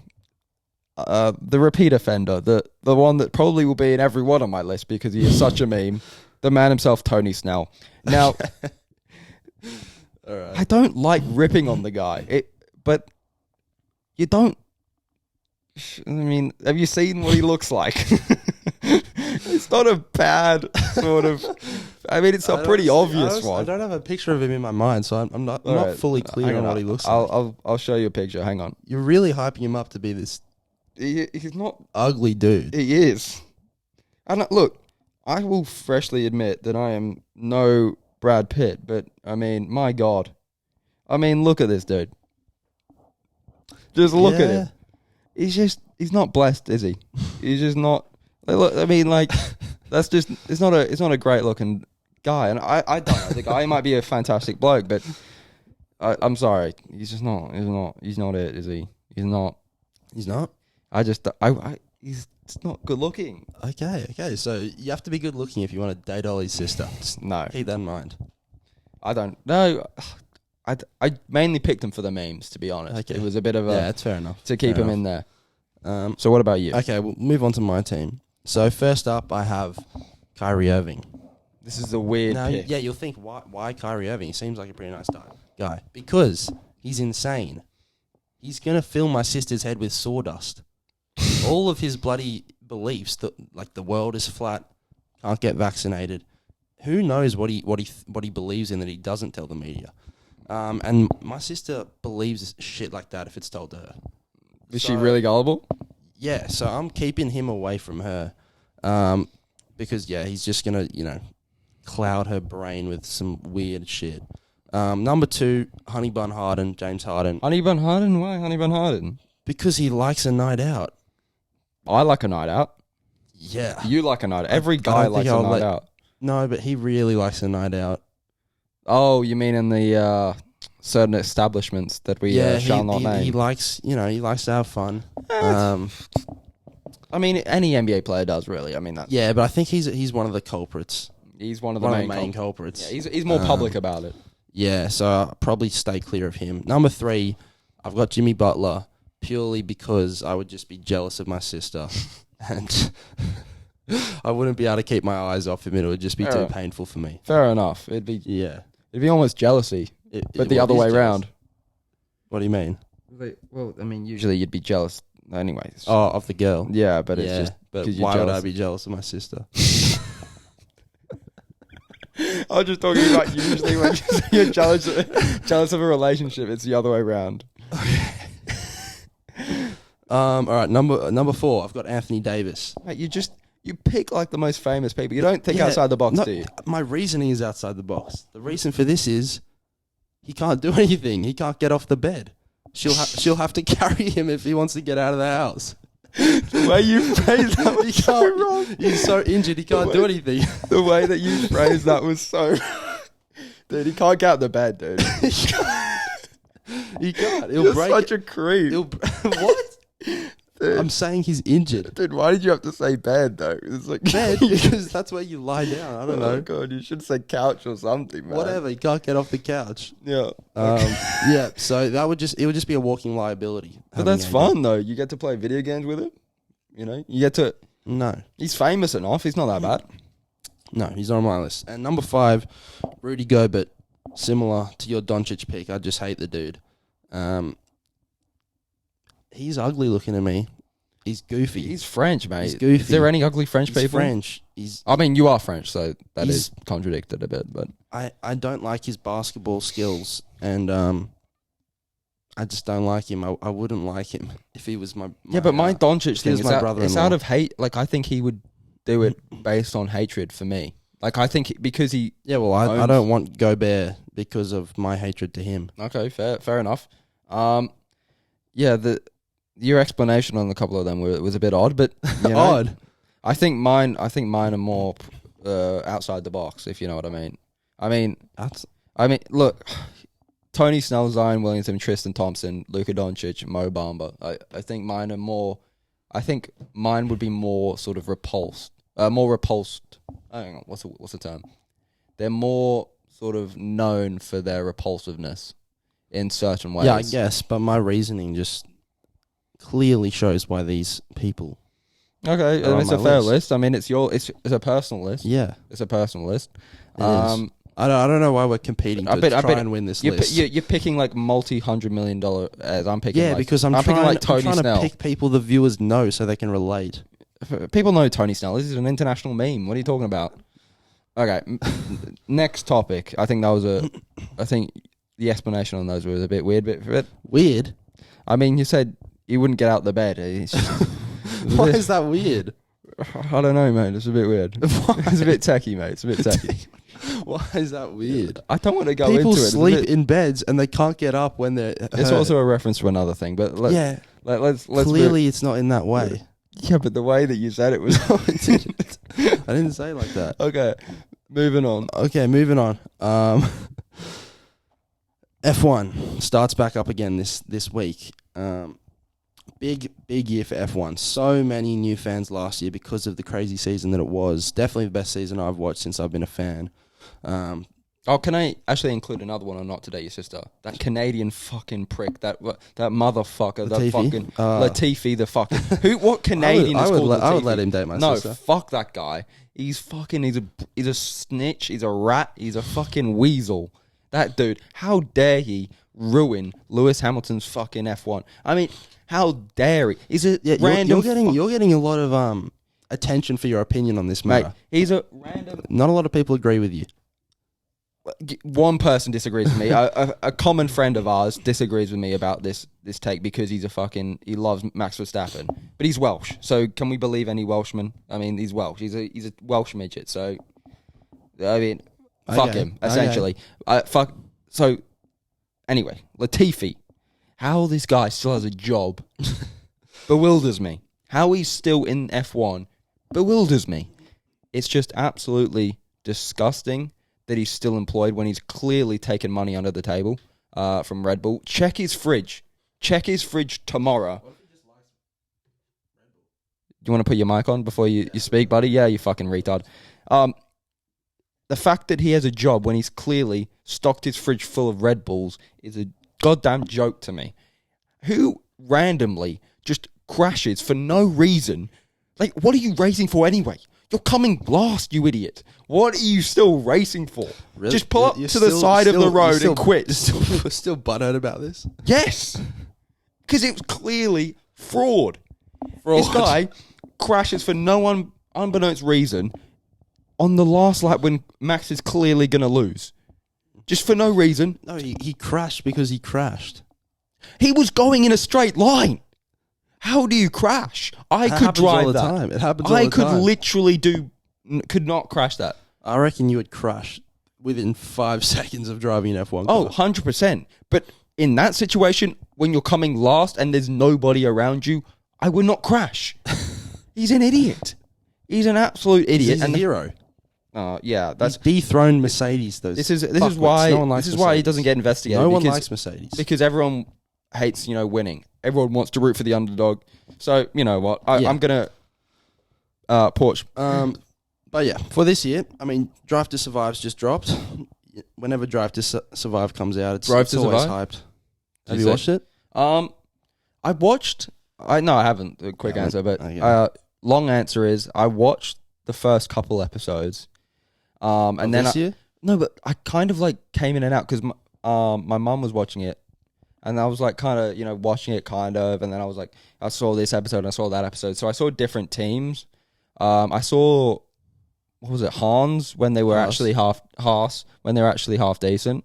the repeat offender, the one that probably will be in every one on my list because he is such a meme, the man himself, Tony Snell. Now, all right. I don't like ripping on the guy, but you don't, I mean, have you seen what he looks like? It's not a bad sort of, I mean, it's a pretty obvious one. I don't have a picture of him in my mind, so I'm not fully clear on what he looks like. I'll show you a picture. Hang on. You're really hyping him up to be this he's not ugly dude. He is. And look, I will freshly admit that I am no Brad Pitt, but I mean, my God. I mean, look at this dude. Just look at him. He's not blessed, is he? He's just not. Look, I mean, that's just, it's not a great looking guy. And I don't know the guy. He might be a fantastic bloke, but I'm sorry. He's just not. He's not it, is he? He's not. He's not? He's not good looking. Okay. So you have to be good looking if you want to date Ollie's sister. Just no. keep that in mind. I don't know. I mainly picked him for the memes, to be honest. Okay. It was a bit of a Yeah, it's fair enough. to keep Fair him enough. in there. So what about you? Okay, we'll move on to my team. So first up, I have Kyrie Irving. This is a weird Now, pick. yeah, you'll think, why Kyrie Irving? He seems like a pretty nice guy. Because he's insane. He's going to fill my sister's head with sawdust. All of his bloody beliefs that like the world is flat, can't get vaccinated. Who knows what he believes in that he doesn't tell the media. And my sister believes shit like that if it's told to her. Is she really gullible? Yeah, so I'm keeping him away from her. Because he's just going to, cloud her brain with some weird shit. Number 2, Honey Bun Harden, James Harden. Honey Bun Harden? Why Honey Bun Harden? Because he likes a night out. I like a night out. Yeah. You like a night out. Every guy don't likes think a I'll night out. No, but he really likes a night out. Oh, you mean in the certain establishments that we shall not name? He likes, he likes to have fun. I mean, any NBA player does, really. I mean, that. Yeah, but I think he's one of the culprits. He's one of the main culprits. Yeah, he's more public about it. Yeah, so I'll probably stay clear of him. Number 3, I've got Jimmy Butler, purely because I would just be jealous of my sister. And I wouldn't be able to keep my eyes off him. It would just be too painful for me. Fair enough. It'd be almost jealousy, but the other way around. What do you mean? Well, I mean, usually you'd be jealous anyways. Oh, of the girl. Yeah, but it's just but 'cause why you're would I jealous. be jealous of my sister? I was just talking about usually when you're jealous of a relationship, it's the other way around. All right, number 4, I've got Anthony Davis. Mate, you pick like the most famous people. You don't think outside the box, do you? My reasoning is outside the box. The reason for this is he can't do anything. He can't get off the bed. She'll have to carry him if he wants to get out of the house. The way you phrased that was so wrong. He's so injured he can't do anything. The way that you phrased that was so... Dude, he can't get out of the bed, dude. He can't. He'll You're break such it. a creep. What? Dude. I'm saying he's injured. Dude, why did you have to say bed, though? It's like Bed, because that's where you lie down. I don't Oh, know. God, you should say couch or something, man. Whatever. He can't get off the couch. Yeah. Yeah. So it would just be a walking liability. But that's fun, though. You get to play video games with him. You get to... No. He's famous enough. He's not that bad. No, he's not on my list. And number 5, Rudy Gobert. Similar to your Doncic pick. I just hate the dude. He's ugly looking to me. He's goofy. He's French, mate. He's goofy. Is there any ugly French He's people? French. I mean, you are French, so that He's- is contradicted a bit, but... I don't like his basketball skills, and I just don't like him. I wouldn't like him if he was my Yeah, but my Doncic thing was is my it's brother-in-law. out of hate. Like, I think he would do it based on hatred for me. Like, I think because he... Yeah, well, I owns- don't want Gobert because of my hatred to him. Okay, fair enough. Yeah, your explanation on a couple of them was a bit odd, but Odd. I think mine are more outside the box, if you know what I mean. I mean, look, Tony Snell, Zion Williamson, Tristan Thompson, Luka Doncic, Mo Bamba. I think mine are more. I think mine would be more sort of repulsed. More repulsed. Hang on, what's the term? They're more sort of known for their repulsiveness in certain ways. Yeah, I guess, but my reasoning just clearly shows why these people. Okay, are on it's my a fair list. list. I mean, it's a personal list. Yeah, It's a personal list. it is. I don't know why we're competing to try and win this list. You're picking like $multi-hundred-million ads. I'm picking because I'm picking trying, like Tony I'm trying Snell. to pick people the viewers know so they can relate. People know Tony Snell. This is an international meme. What are you talking about? Okay, next topic. I think the explanation on those was a bit weird. Weird? I mean, you said you wouldn't get out the bed. It's just, Why is that weird? I don't know, mate. It's a bit weird. It's a bit techie, mate. It's a bit techie. Why is that weird? I don't want to go People into it. sleep in beds and they can't get up when they're It's hurt. also a reference to another thing, but let's Clearly, it's not in that way. Yeah, but the way that you said it was. I didn't say it like that. Okay, moving on. Okay, moving on. F1 starts back up again this week. Big year for F1. So many new fans last year because of the crazy season that it was. Definitely the best season I've watched since I've been a fan. Oh, can I actually include another one on Not To Date Your Sister? That Canadian fucking prick, that motherfucker, that Latifi? fucking Latifi, the fucking what Canadian is called Latifi? I would let him date my sister. No, fuck that guy. He's a snitch. He's a rat. He's a fucking weasel. That dude. How dare he ruin Lewis Hamilton's fucking F1? I mean, how dare he? He's a random. You're getting a lot of attention for your opinion on this matter. Mate, he's a random. Not a lot of people agree with you. One person disagrees with me. A common friend of ours disagrees with me about this take because he loves Max Verstappen, but he's Welsh. So can we believe any Welshman? I mean, he's Welsh. He's a Welsh midget. So I mean, fuck him essentially. Fuck. So anyway, Latifi, how this guy still has a job bewilders me. How he's still in F1 bewilders me. It's just absolutely disgusting that he's still employed when he's clearly taken money under the table from Red Bull. Check his fridge. Check his fridge tomorrow. Do you want to put your mic on before you speak, buddy? Yeah, you fucking retard. The fact that he has a job when he's clearly stocked his fridge full of Red Bulls is a goddamn joke to me. Who randomly just crashes for no reason? Like, what are you racing for anyway? You're coming last, you idiot. What are you still racing for? Really? Just pull up to the side of the road and quit. We're still butthurt about this? Yes. Because it was clearly fraud. This guy crashes for no unbeknownst reason on the last lap when Max is clearly going to lose. Just for no reason. No, he crashed because he crashed. He was going in a straight line. How do you crash? I could drive that. Time. It happens all the time. I could literally could not crash that. I reckon you would crash within 5 seconds of driving an F1 car. Oh, 100%. But in that situation, when you're coming last and there's nobody around you, I would not crash. He's an idiot. He's an absolute idiot. He's a hero. Yeah, that's dethroned Mercedes. This is why he doesn't get investigated. No one likes Mercedes because everyone hates winning. Everyone wants to root for the underdog. So you know what? I'm gonna Porsche. But yeah, for this year, I mean, Drive to Survive's just dropped. Whenever Drive to Survive comes out, it's always hyped. Have you watched it? I watched. I haven't. A quick answer, but long answer is I watched the first couple episodes. And then this year? No, but I kind of came in and out because my mum was watching it, and I was kind of watching it kind of, and then I was I saw this episode and I saw that episode, so I saw different teams. I saw what was it, Hans when they were actually half decent,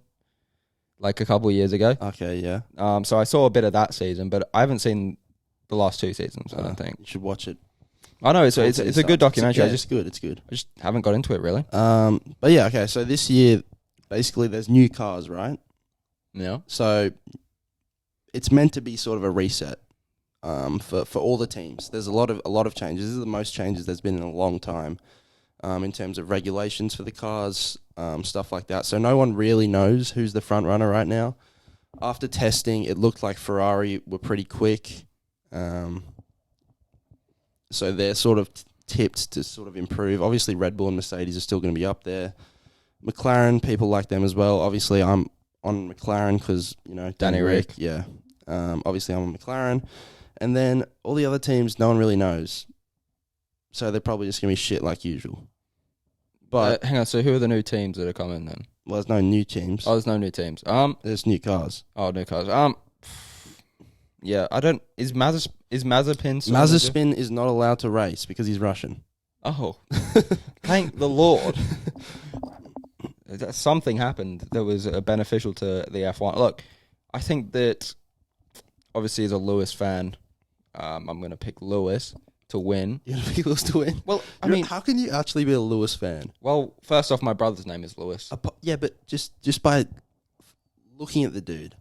a couple of years ago. Okay, yeah. So I saw a bit of that season, but I haven't seen the last 2 seasons. I don't think you should watch it. I know it's a good documentary. It's good. It's good. I just haven't got into it really. But yeah, okay. So this year, basically, there's new cars, right? Yeah. So it's meant to be sort of a reset, for all the teams. There's a lot of changes. This is the most changes there's been in a long time, in terms of regulations for the cars, stuff like that. So no one really knows who's the front runner right now. After testing, it looked like Ferrari were pretty quick. So they're sort of tipped to sort of improve. Obviously, Red Bull and Mercedes are still going to be up there. McLaren, people like them as well. Obviously, I'm on McLaren because, Danny Rick. Yeah. Obviously, I'm on McLaren. And then all the other teams, no one really knows. So they're probably just going to be shit like usual. But hang on, so who are the new teams that are coming then? Well, there's no new teams. Oh, there's no new teams. There's new cars. Oh, new cars. Yeah, I don't... Is Mazepin... Mazepin is not allowed to race because he's Russian. Oh. Thank the Lord. Something happened that was beneficial to the F1. Look, I think that, obviously, as a Lewis fan, I'm going to pick Lewis to win. You're going to pick Lewis to win? Well, I mean... How can you actually be a Lewis fan? Well, first off, my brother's name is Lewis. Yeah, but just by looking at the dude...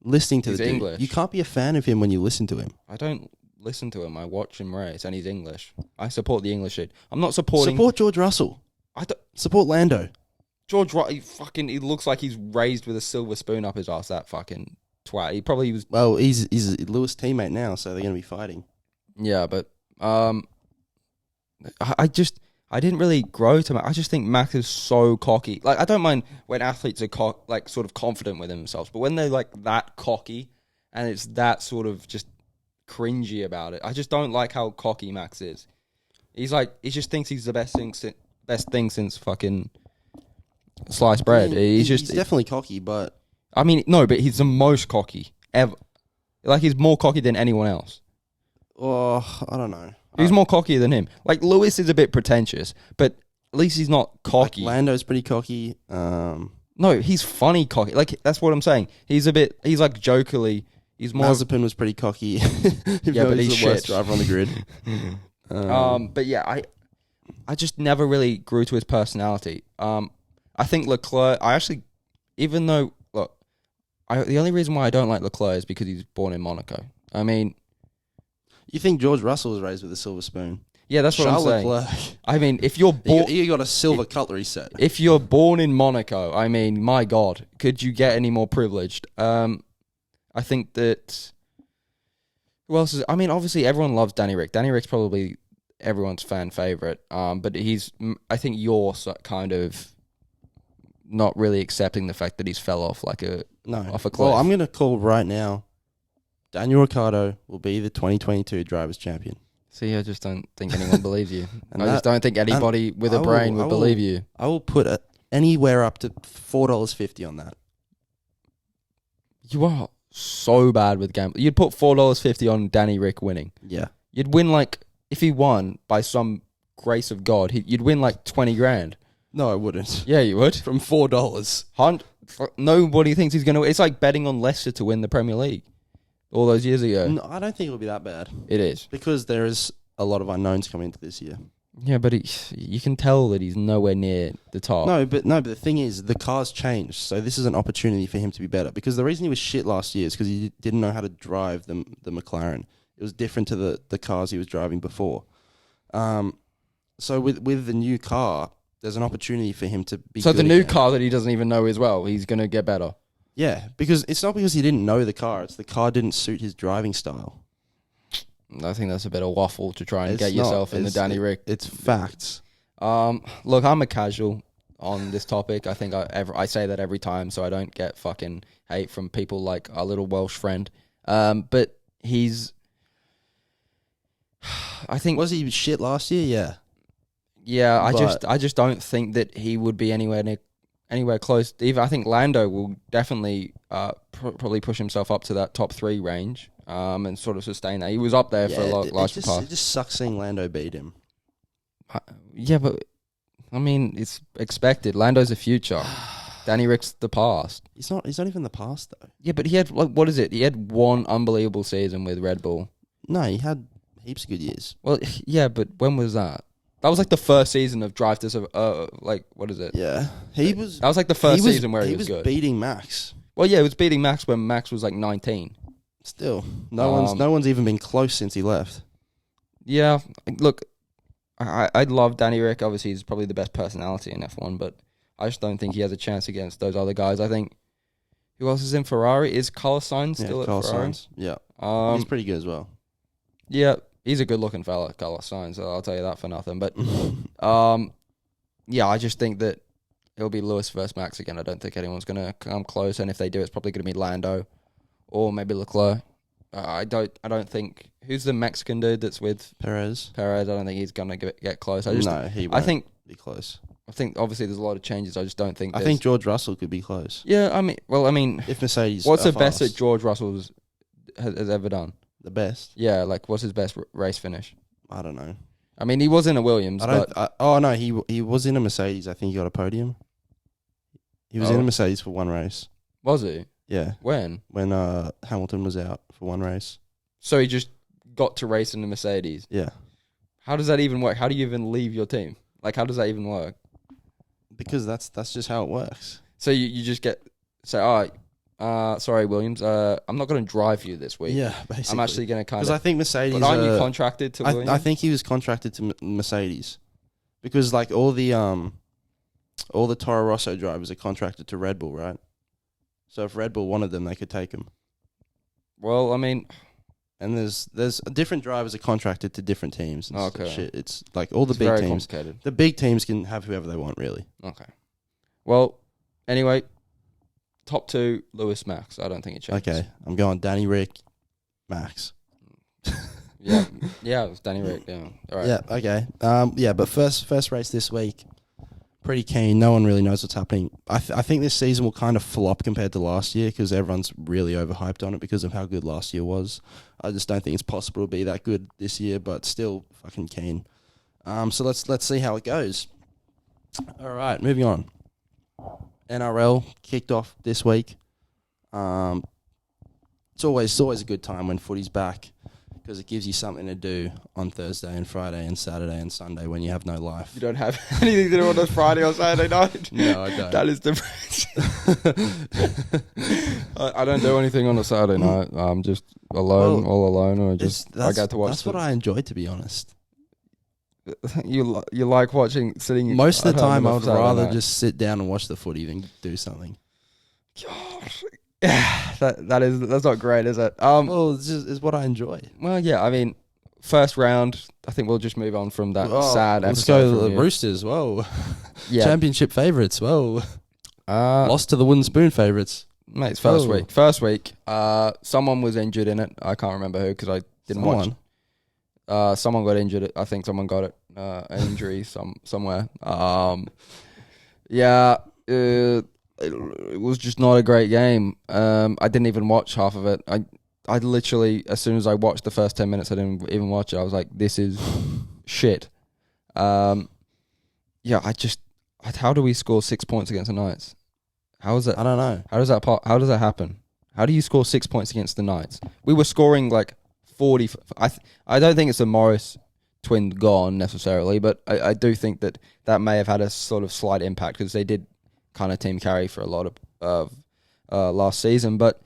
Listening to the dude. English. You can't be a fan of him when you listen to him. I don't listen to him. I watch him race, and he's English. I support the English dude. I'm not supporting... Support George Russell. I don't... Support Lando. George Russell, he looks like he's raised with a silver spoon up his ass, that fucking twat. He probably was... Well, he's a Lewis teammate now, so they're going to be fighting. Yeah, but... I I didn't really grow to Max. I just think Max is so cocky. Like, I don't mind when athletes are like sort of confident with themselves, but when they're like that cocky and it's that sort of just cringy about it, I just don't like how cocky Max is. He just thinks he's the best thing since fucking sliced bread. I mean, he's definitely cocky, but I mean, no, but he's the most cocky ever. Like, he's more cocky than anyone else. I don't know. Who's more cocky than him? Like, Lewis is a bit pretentious, but at least he's not cocky. Like Lando's pretty cocky. No, he's funny cocky. Like, that's what I'm saying. He's like jokerly. He's more. Mazepin was pretty cocky. Yeah, but he's the worst driver on the grid. But yeah, I just never really grew to his personality. I think Leclerc. Even though look, the only reason why I don't like Leclerc is because he's born in Monaco. I mean, you think George Russell was raised with a silver spoon? Yeah, that's what Charles I'm saying. Leclerc. I mean, if you're born, you got a silver cutlery set. If you're born in Monaco, I mean, my God, could you get any more privileged? I think that. Who else is? I mean, obviously, everyone loves Danny Rick. Danny Rick's probably everyone's fan favorite. But I think you're kind of not really accepting the fact that he's fell off off a cliff. Well, I'm going to call right now. Daniel Ricciardo will be the 2022 Drivers' Champion. See, I just don't think anyone believes you. I just don't think anybody with a brain would believe you. I will put anywhere up to $4.50 on that. You are so bad with gambling. You'd put $4.50 on Danny Rick winning. Yeah. You'd win if he won by some grace of God, you'd win like 20 grand. No, I wouldn't. Yeah, you would. From $4. Nobody thinks he's going to. It's like betting on Leicester to win the Premier League all those years ago. No, I don't think it'll be that bad. It is. Because there is a lot of unknowns coming into this year. Yeah, but you can tell that he's nowhere near the top. No, but the thing is, the car's changed, so this is an opportunity for him to be better. Because the reason he was shit last year is because he didn't know how to drive the McLaren. It was different to the cars he was driving before. So with the new car, there's an opportunity for him to be. So good the new again. car that he doesn't even know as well, he's going to get better. Yeah, because it's not because he didn't know the car; it's the car didn't suit his driving style. I think that's a bit of waffle to try and get yourself in the Danny Rick. It's facts. Look, I'm a casual on this topic. I think I say that every time, so I don't get fucking hate from people like our little Welsh friend. But he's. I think was he shit last year? Yeah. Yeah, I just don't think that he would be anywhere close. Even I think Lando will definitely probably push himself up to that top 3 range. And sort of sustain that. He was up there for a large part. It just sucks seeing Lando beat him. Yeah, but I mean, it's expected. Lando's the future. Danny Rick's the past. He's not even the past though. Yeah, but he had what is it? He had one unbelievable season with Red Bull. No, he had heaps of good years. Well, yeah, but when was that? That was like the first season of Drive to what is it? Yeah, That was like the first season where he was good. Beating Max. Well, yeah, it was beating Max when Max was like 19. Still, no one's even been close since he left. Yeah, look, I love Danny Rick. Obviously, he's probably the best personality in F1, but I just don't think he has a chance against those other guys. I think who else is in Ferrari? Is Carlos Sainz still at Ferrari? Yeah, he's pretty good as well. Yeah, he's a good-looking fella, Carlos Sainz. I'll tell you that for nothing. But yeah, I just think that it'll be Lewis versus Max again. I don't think anyone's going to come close, and if they do, it's probably going to be Lando. Or maybe Leclerc. I don't think who's the Mexican dude that's with Perez. I don't think he's gonna get close. He won't. I think be close. I think obviously there's a lot of changes. I just don't think. I think George Russell could be close. Yeah, I mean, if Mercedes. What's the best that George Russell has ever done? The best. Yeah, like what's his best race finish? I don't know. I mean, he was in a Williams. He was in a Mercedes. I think he got a podium. He was in a Mercedes for one race. Was he? Yeah. When Hamilton was out for one race. So he just got to race in the Mercedes? Yeah. How does that even work? How do you even leave your team? Like, how does that even work? Because that's just how it works. So you just say, all right, sorry, Williams, I'm not going to drive you this week. Yeah, basically. I'm actually going to Because I think Mercedes... But aren't you contracted to Williams? I think he was contracted to Mercedes. Because, like, all the Toro Rosso drivers are contracted to Red Bull, right? So if Red Bull wanted them, they could take them. Well, I mean, And there's different drivers are contracted to different teams. And Okay. shit. It's like all the It's big very teams. complicated. The big teams can have whoever they want, really. Okay. Well, anyway, top 2, Lewis, Max. I don't think it changes. Okay, I'm going Danny Rick, Max. Yeah, it was Danny Rick. Yeah. All right. Yeah. Okay. But first race this week. Pretty keen. No one really knows what's happening. I think this season will kind of flop compared to last year because everyone's really overhyped on it because of how good last year was. I just don't think it's possible to be that good this year, but still fucking keen. So let's see how it goes. All right, moving on. NRL kicked off this week. It's always a good time when footy's back because it gives you something to do on Thursday and Friday and Saturday and Sunday when you have no life. You don't have anything to do on a Friday or Saturday night? No, I don't. That is depressing. I don't do anything on a Saturday night. I'm just alone, all alone, or I get to watch. That's what I enjoy, to be honest. You like watching, sitting. Most of the time, I would Saturday rather night. just sit down and watch the footy than do something. Gosh. Yeah, that's not great, is it? Well, it's what I enjoy. Well, yeah. I mean, first round. I think we'll just move on from that sad Let's episode. go from to the you. Roosters. Whoa, Yeah. championship favourites. Whoa, Uh, lost to the wooden spoon favourites. Mate, it's first Oh. week. First week. Someone was injured in it. I can't remember who because I didn't watch. Someone got injured. I think someone got it. An injury somewhere. Yeah. It was just not a great game. I didn't even watch half of it. I literally, as soon as I watched the first 10 minutes, I didn't even watch it. I was like, this is shit. Yeah, how do we score 6 points against the Knights? How is that? I don't know. How does that happen? How do you score 6 points against the Knights? We were scoring like 40. I don't think it's the Morris twin gone necessarily, but I do think that may have had a sort of slight impact because they did kind of team carry for a lot of last season. But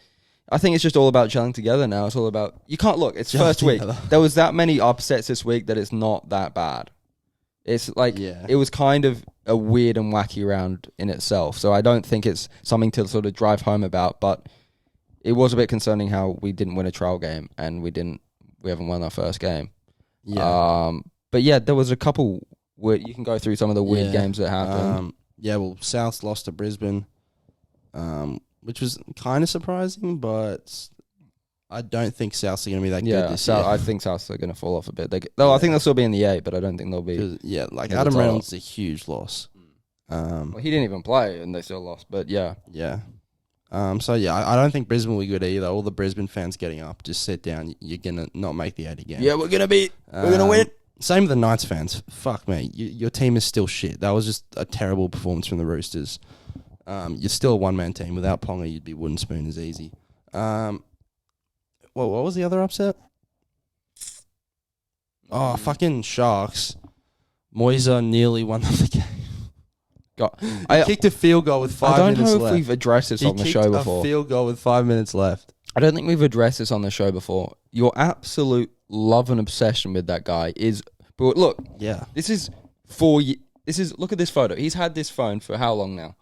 I think it's just all about gelling together now. It's all about, you can't look, it's Gel first week. together. There was that many upsets this week that it's not that bad. It's like, It was kind of a weird and wacky round in itself. So I don't think it's something to sort of drive home about, but it was a bit concerning how we didn't win a trial game and we haven't won our first game. Yeah. But yeah, there was a couple where you can go through some of the weird games that happened. Well, South lost to Brisbane, which was kind of surprising, but I don't think Souths are going to be that good this year. I think Souths are going to fall off a bit. I think they'll still be in the 8, but I don't think they'll be. Like Yeah, Adam that's all. Reynolds is a huge loss. Well, he didn't even play, and they still lost. But yeah, Yeah. I don't think Brisbane will be good either. All the Brisbane fans getting up, just sit down. You're going to not make the 8 again. we're gonna win. Same with the Knights fans. Fuck, mate. Your team is still shit. That was just a terrible performance from the Roosters. You're still a one-man team. Without Ponga, you'd be wooden spoon as easy. What was the other upset? Oh, fucking Sharks. Moisa nearly won the game. He kicked a field goal with 5 minutes left. I don't know if we've addressed this on the show before. He kicked a field goal with 5 minutes left. I don't think we've addressed this on the show before. Your absolute love and obsession with that guy is. But look, Yeah. this is 4 years. Look at this photo. He's had this phone for how long now?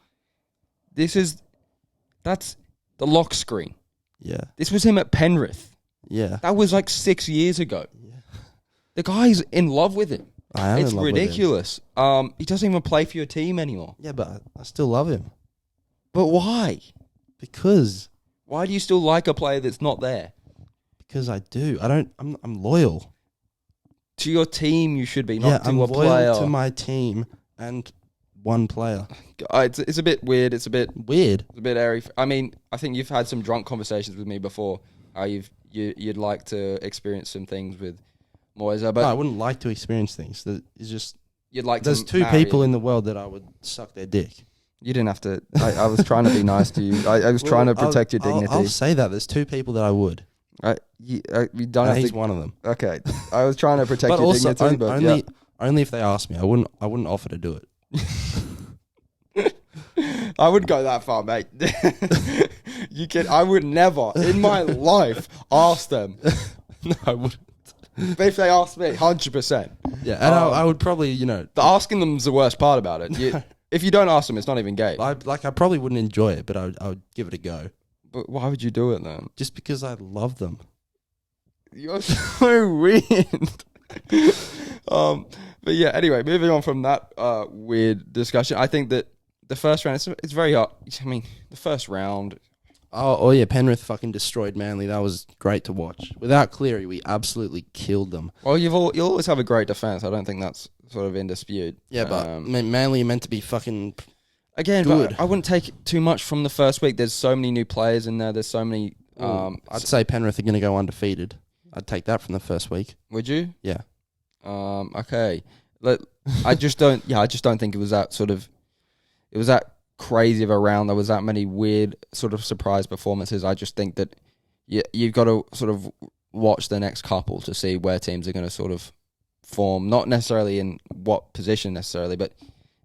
That's the lock screen. Yeah. This was him at Penrith. Yeah. That was like 6 years ago. Yeah. The guy's in love with him. I am It's in love with him. ridiculous. He doesn't even play for your team anymore. Yeah, but I still love him. But why? Because Why do you still like a player that's not there? I do. I'm loyal. To your team, you should be, not to I'm a loyal player. to my team and one player. It's a bit weird. It's a bit airy. I mean, I think you've had some drunk conversations with me before. How you'd like to experience some things with Moisa, but No, I wouldn't like to experience things. It's just you'd like there's to. two marry people him. in the world that I would suck their dick. You didn't have to. I was trying to be nice to you. I was trying to protect your dignity. I'll say that there's two people that I would. You don't And have he's to. one of them. Okay, I was trying to protect But your also dignity, but only if they ask me. I wouldn't offer to do it. I wouldn't go that far, mate. I would never in my life ask them. No, I wouldn't. But if they asked me, 100%. Yeah, and I would probably, The asking them's the worst part about it. If you don't ask them, it's not even gay. I probably wouldn't enjoy it, but I would give it a go. But why would you do it then? Just because I love them. You're so weird. But yeah, anyway, moving on from that weird discussion, I think that the first round, it's very hard. I mean, the first round. Oh yeah, Penrith fucking destroyed Manly. That was great to watch. Without Cleary, we absolutely killed them. Well, you'll always have a great defense. I don't think that's sort of in dispute. Yeah, but Manly are meant to be fucking again good. But I wouldn't take too much from the first week. There's so many new players in there. There's so many. I'd say Penrith are going to go undefeated. I'd take that from the first week. Would you? Yeah. Okay. I just don't. Yeah, I just don't think it was that sort of. It was that crazy of a round. There was that many weird sort of surprise performances. I just think that you've got to sort of watch the next couple to see where teams are going to sort of form. Not necessarily in what position necessarily, but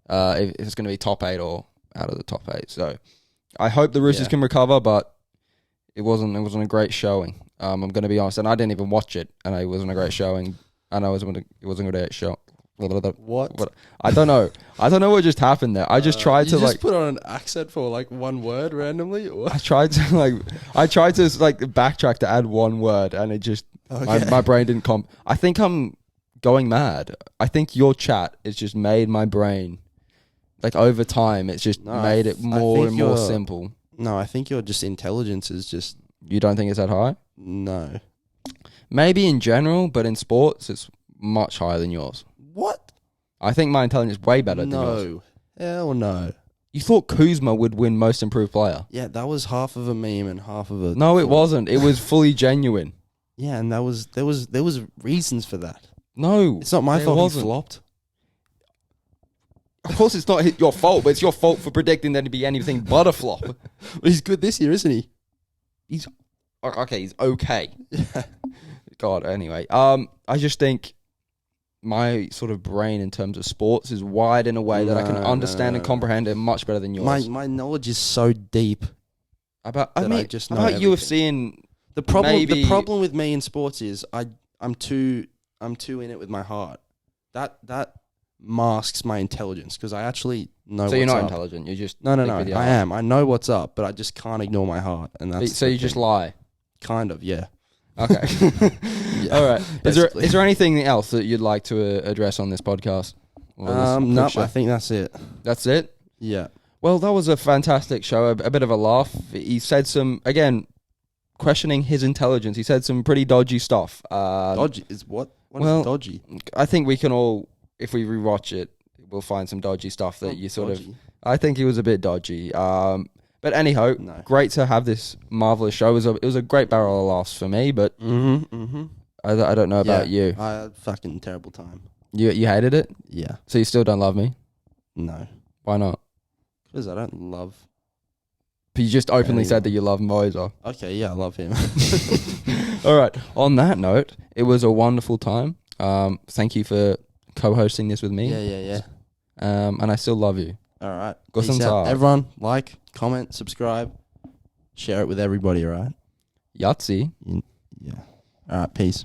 if it's going to be top 8 or out of the top 8. So I hope the Roosters can recover, but it wasn't a great showing. I'm going to be honest, and I didn't even watch it, and it wasn't a great showing. And it wasn't a great show. What? I don't know. I don't know what just happened there. I just tried to you just put on an accent for like one word randomly. Or? I tried to backtrack to add one word, and it just my brain didn't comp. I think I'm going mad. I think your chat has just made my brain like over time. It's just made it more and more simple. No, I think your just intelligence is just. You don't think it's that high? No. Maybe in general, but in sports, it's much higher than yours. What? I think my intelligence is way better than yours. No. Hell no. You thought Kuzma would win most improved player. Yeah, that was half of a meme and half of a... No, it wasn't. It was fully genuine. Yeah, and there was reasons for that. No. It's not my fault he flopped. Of course it's not your fault, but it's your fault for predicting there to be anything but a flop. But he's good this year, isn't he? He's okay. Yeah. God, anyway. I just think my sort of brain in terms of sports is wide in a way that I can understand and comprehend it much better than yours. My knowledge is so deep. About UFC and the problem with me in sports is I'm too in it with my heart. That masks my intelligence because I actually know what's up. So you're not intelligent, you're just... No, I am. I know what's up, but I just can't ignore my heart. And that's so you just lie? Kind of, yeah. Okay. Yeah, all right. Is there anything else that you'd like to address on this podcast? No, I think that's it. That's it? Yeah. Well, that was a fantastic show, a bit of a laugh. He said some, again, questioning his intelligence. He said some pretty dodgy stuff. Dodgy is what? What is dodgy? I think we can all, if we rewatch it, we'll find some dodgy stuff that you sort dodgy. of... I think he was a bit dodgy. But anyhow, great to have this marvellous show. It was a great barrel of laughs for me, but I don't know about you. I had a fucking terrible time. You hated it? Yeah. So you still don't love me? No. Why not? Because I don't love... But you just openly said that you love Moser. Okay, yeah, I love him. All right. On that note, it was a wonderful time. Thank you for co-hosting this with me. Yeah. And I still love you. All right. Peace out. Everyone, like, comment, subscribe, share it with everybody, all right? Yahtzee. Yeah. All right, peace.